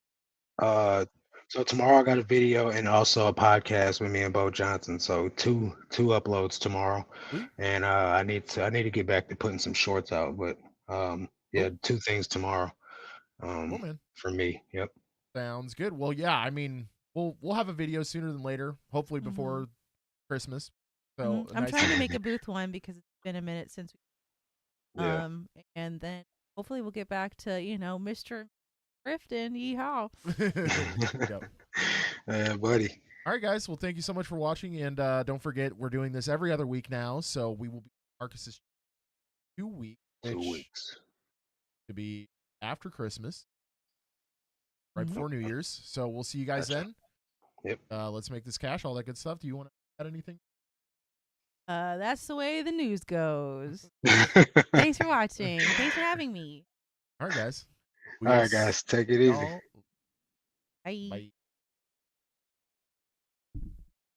Uh, so tomorrow I got a video and also a podcast with me and Bo Johnson. So two uploads tomorrow, Sweet, and I need to get back to putting some shorts out. But yeah, cool, two things tomorrow. cool, man. For me. Yep. Sounds good. Well, yeah, I mean, we'll have a video sooner than later, hopefully Mm-hmm. before Christmas. So a I'm nice trying to little. make a booth one because it's been a minute since Yeah. and then hopefully we'll get back to Mr. Grifton. Yeehaw. Yep. Yeah, buddy. All right, guys. Well, thank you so much for watching, and don't forget we're doing this every other week now. So we will be Marcus's 2 week, which 2 weeks. to be after Christmas, right Mhm. before New Year's. So we'll see you guys Gotcha. then. Yep. Let's make this cash, all that good stuff. Do you want to add anything? That's the way the news goes. All Thanks for watching. Thanks for having me. All right, guys. We will right, guys. Take it easy. y'all. Bye. Bye.